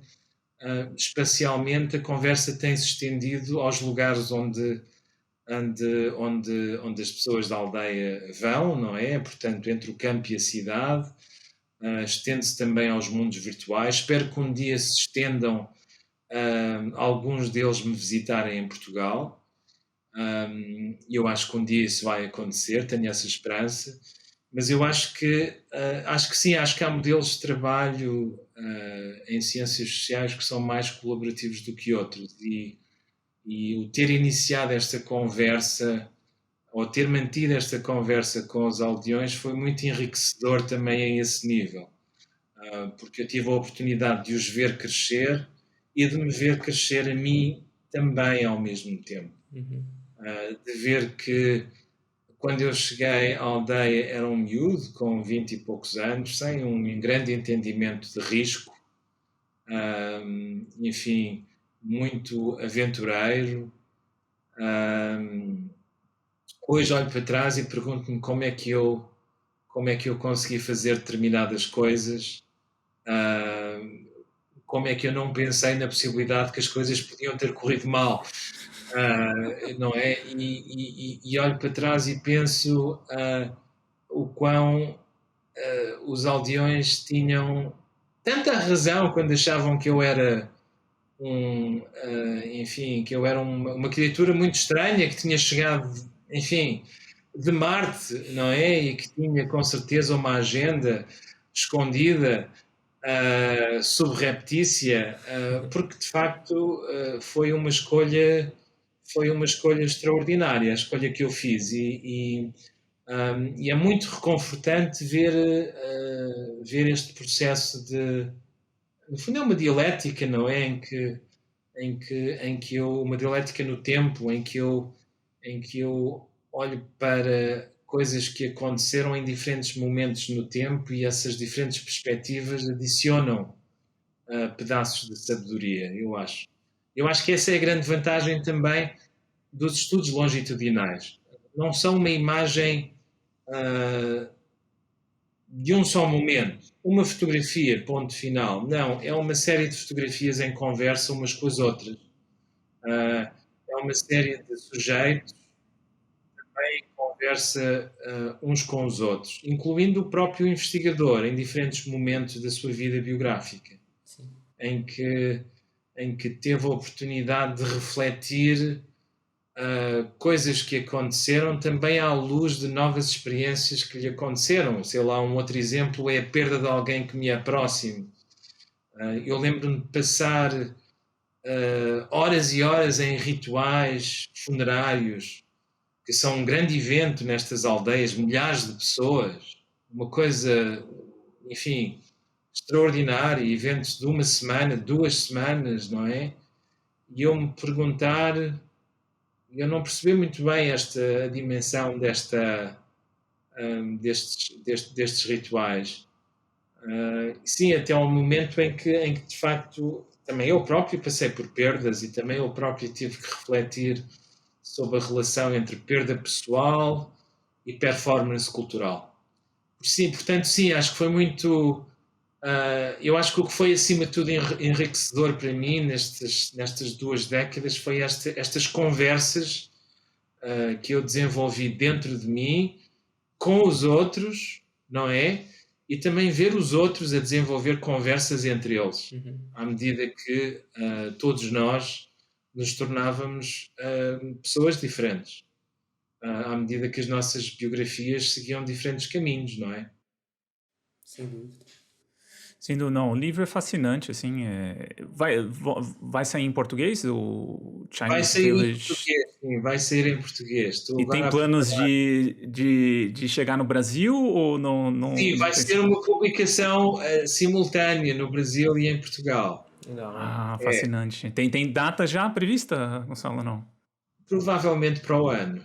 espacialmente, a conversa tem-se estendido aos lugares onde as pessoas da aldeia vão, não é? Portanto, entre o campo e a cidade, estende-se também aos mundos virtuais. Espero que um dia se estendam alguns deles me visitarem em Portugal. Eu acho que um dia isso vai acontecer, tenho essa esperança. Mas eu acho que sim, acho que há modelos de trabalho em ciências sociais que são mais colaborativos do que outros. E o ter iniciado esta conversa, ou ter mantido esta conversa com os aldeões, foi muito enriquecedor também a esse nível. Porque eu tive a oportunidade de os ver crescer e de me ver crescer a mim também ao mesmo tempo. De ver que quando eu cheguei à aldeia era um miúdo com 20 e poucos anos, sem um grande entendimento de risco, enfim, muito aventureiro. Hoje olho para trás e pergunto-me como é que eu consegui fazer determinadas coisas, como é que eu não pensei na possibilidade que as coisas podiam ter corrido mal. Não é? E olho para trás e penso o quão os aldeões tinham tanta razão quando achavam que eu era enfim, que eu era uma criatura muito estranha que tinha chegado, enfim, de Marte, não é? E que tinha com certeza uma agenda escondida, subreptícia, porque de facto foi uma escolha extraordinária, a escolha que eu fiz, e é muito reconfortante ver este processo de, no fundo é uma dialética, não é? Em que eu, uma dialética no tempo, em que eu olho para coisas que aconteceram em diferentes momentos no tempo, e essas diferentes perspectivas adicionam pedaços de sabedoria, eu acho. Eu acho que essa é a grande vantagem também dos estudos longitudinais. Não são uma imagem de um só momento, uma fotografia, ponto final. Não, é uma série de fotografias em conversa umas com as outras. É uma série de sujeitos também em conversa uns com os outros, incluindo o próprio investigador em diferentes momentos da sua vida biográfica. Sim. Em que teve a oportunidade de refletir coisas que aconteceram também à luz de novas experiências que lhe aconteceram. Sei lá, um outro exemplo é a perda de alguém que me é próximo. Eu lembro-me de passar horas e horas em rituais funerários, que são um grande evento nestas aldeias, milhares de pessoas, uma coisa, enfim, extraordinária, eventos de uma semana, 2 semanas, não é? E eu me perguntar, eu não percebi muito bem a dimensão destes rituais. Sim, até ao momento em que de facto também eu próprio passei por perdas e também eu próprio tive que refletir sobre a relação entre perda pessoal e performance cultural. Sim, portanto, sim, acho que foi muito. Eu acho que o que foi acima de tudo enriquecedor para mim nestas 2 décadas foi estas conversas que eu desenvolvi dentro de mim com os outros, não é? E também ver os outros a desenvolver conversas entre eles, à medida que todos nós nos tornávamos pessoas diferentes, à medida que as nossas biografias seguiam diferentes caminhos, não é? Sem dúvida. Sendo, não, o livro é fascinante, assim, vai sair em português, o Vai Chinese sair em Village, português, sim, vai sair em português. Estou e tem agora a planos preparar. de chegar no Brasil ou Sim, não vai tem... ser uma publicação simultânea no Brasil e em Portugal. Legal, né? Ah, fascinante. Tem data já prevista, Gonçalo, não? Provavelmente para o ano.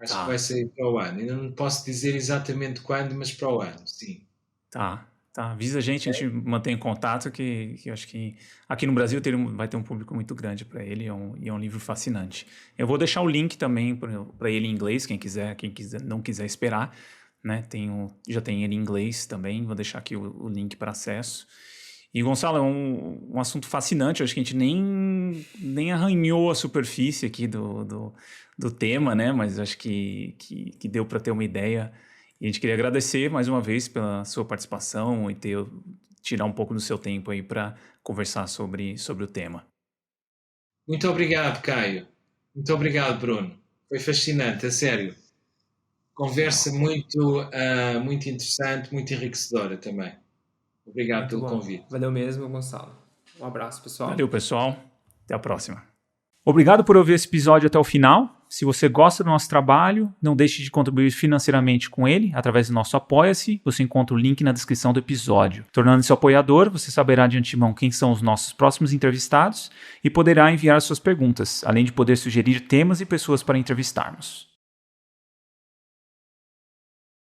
Acho que vai Tá, sair para o ano. Ainda não posso dizer exatamente quando, mas para o ano, sim. tá. Avisa a gente mantém em contato, que eu acho que aqui no Brasil vai ter um público muito grande para ele, e é um livro fascinante. Eu vou deixar o link também para ele em inglês, quem não quiser esperar, né? Já tem ele em inglês também, vou deixar aqui o link para acesso. E, Gonçalo, é um assunto fascinante, eu acho que a gente nem arranhou a superfície aqui do tema, né? Mas acho que deu para ter uma ideia. E a gente queria agradecer mais uma vez pela sua participação e tirar um pouco do seu tempo aí para conversar sobre o tema. Muito obrigado, Caio. Muito obrigado, Bruno. Foi fascinante, a sério. Conversa muito interessante, muito enriquecedora também. Obrigado Muito pelo bom. convite. Valeu mesmo, Gonçalo. Um abraço, pessoal. Valeu, pessoal. Até a próxima. Obrigado por ouvir esse episódio até o final. Se você gosta do nosso trabalho, não deixe de contribuir financeiramente com ele através do nosso Apoia-se. Você encontra o link na descrição do episódio. Tornando-se apoiador, você saberá de antemão quem são os nossos próximos entrevistados e poderá enviar suas perguntas, além de poder sugerir temas e pessoas para entrevistarmos.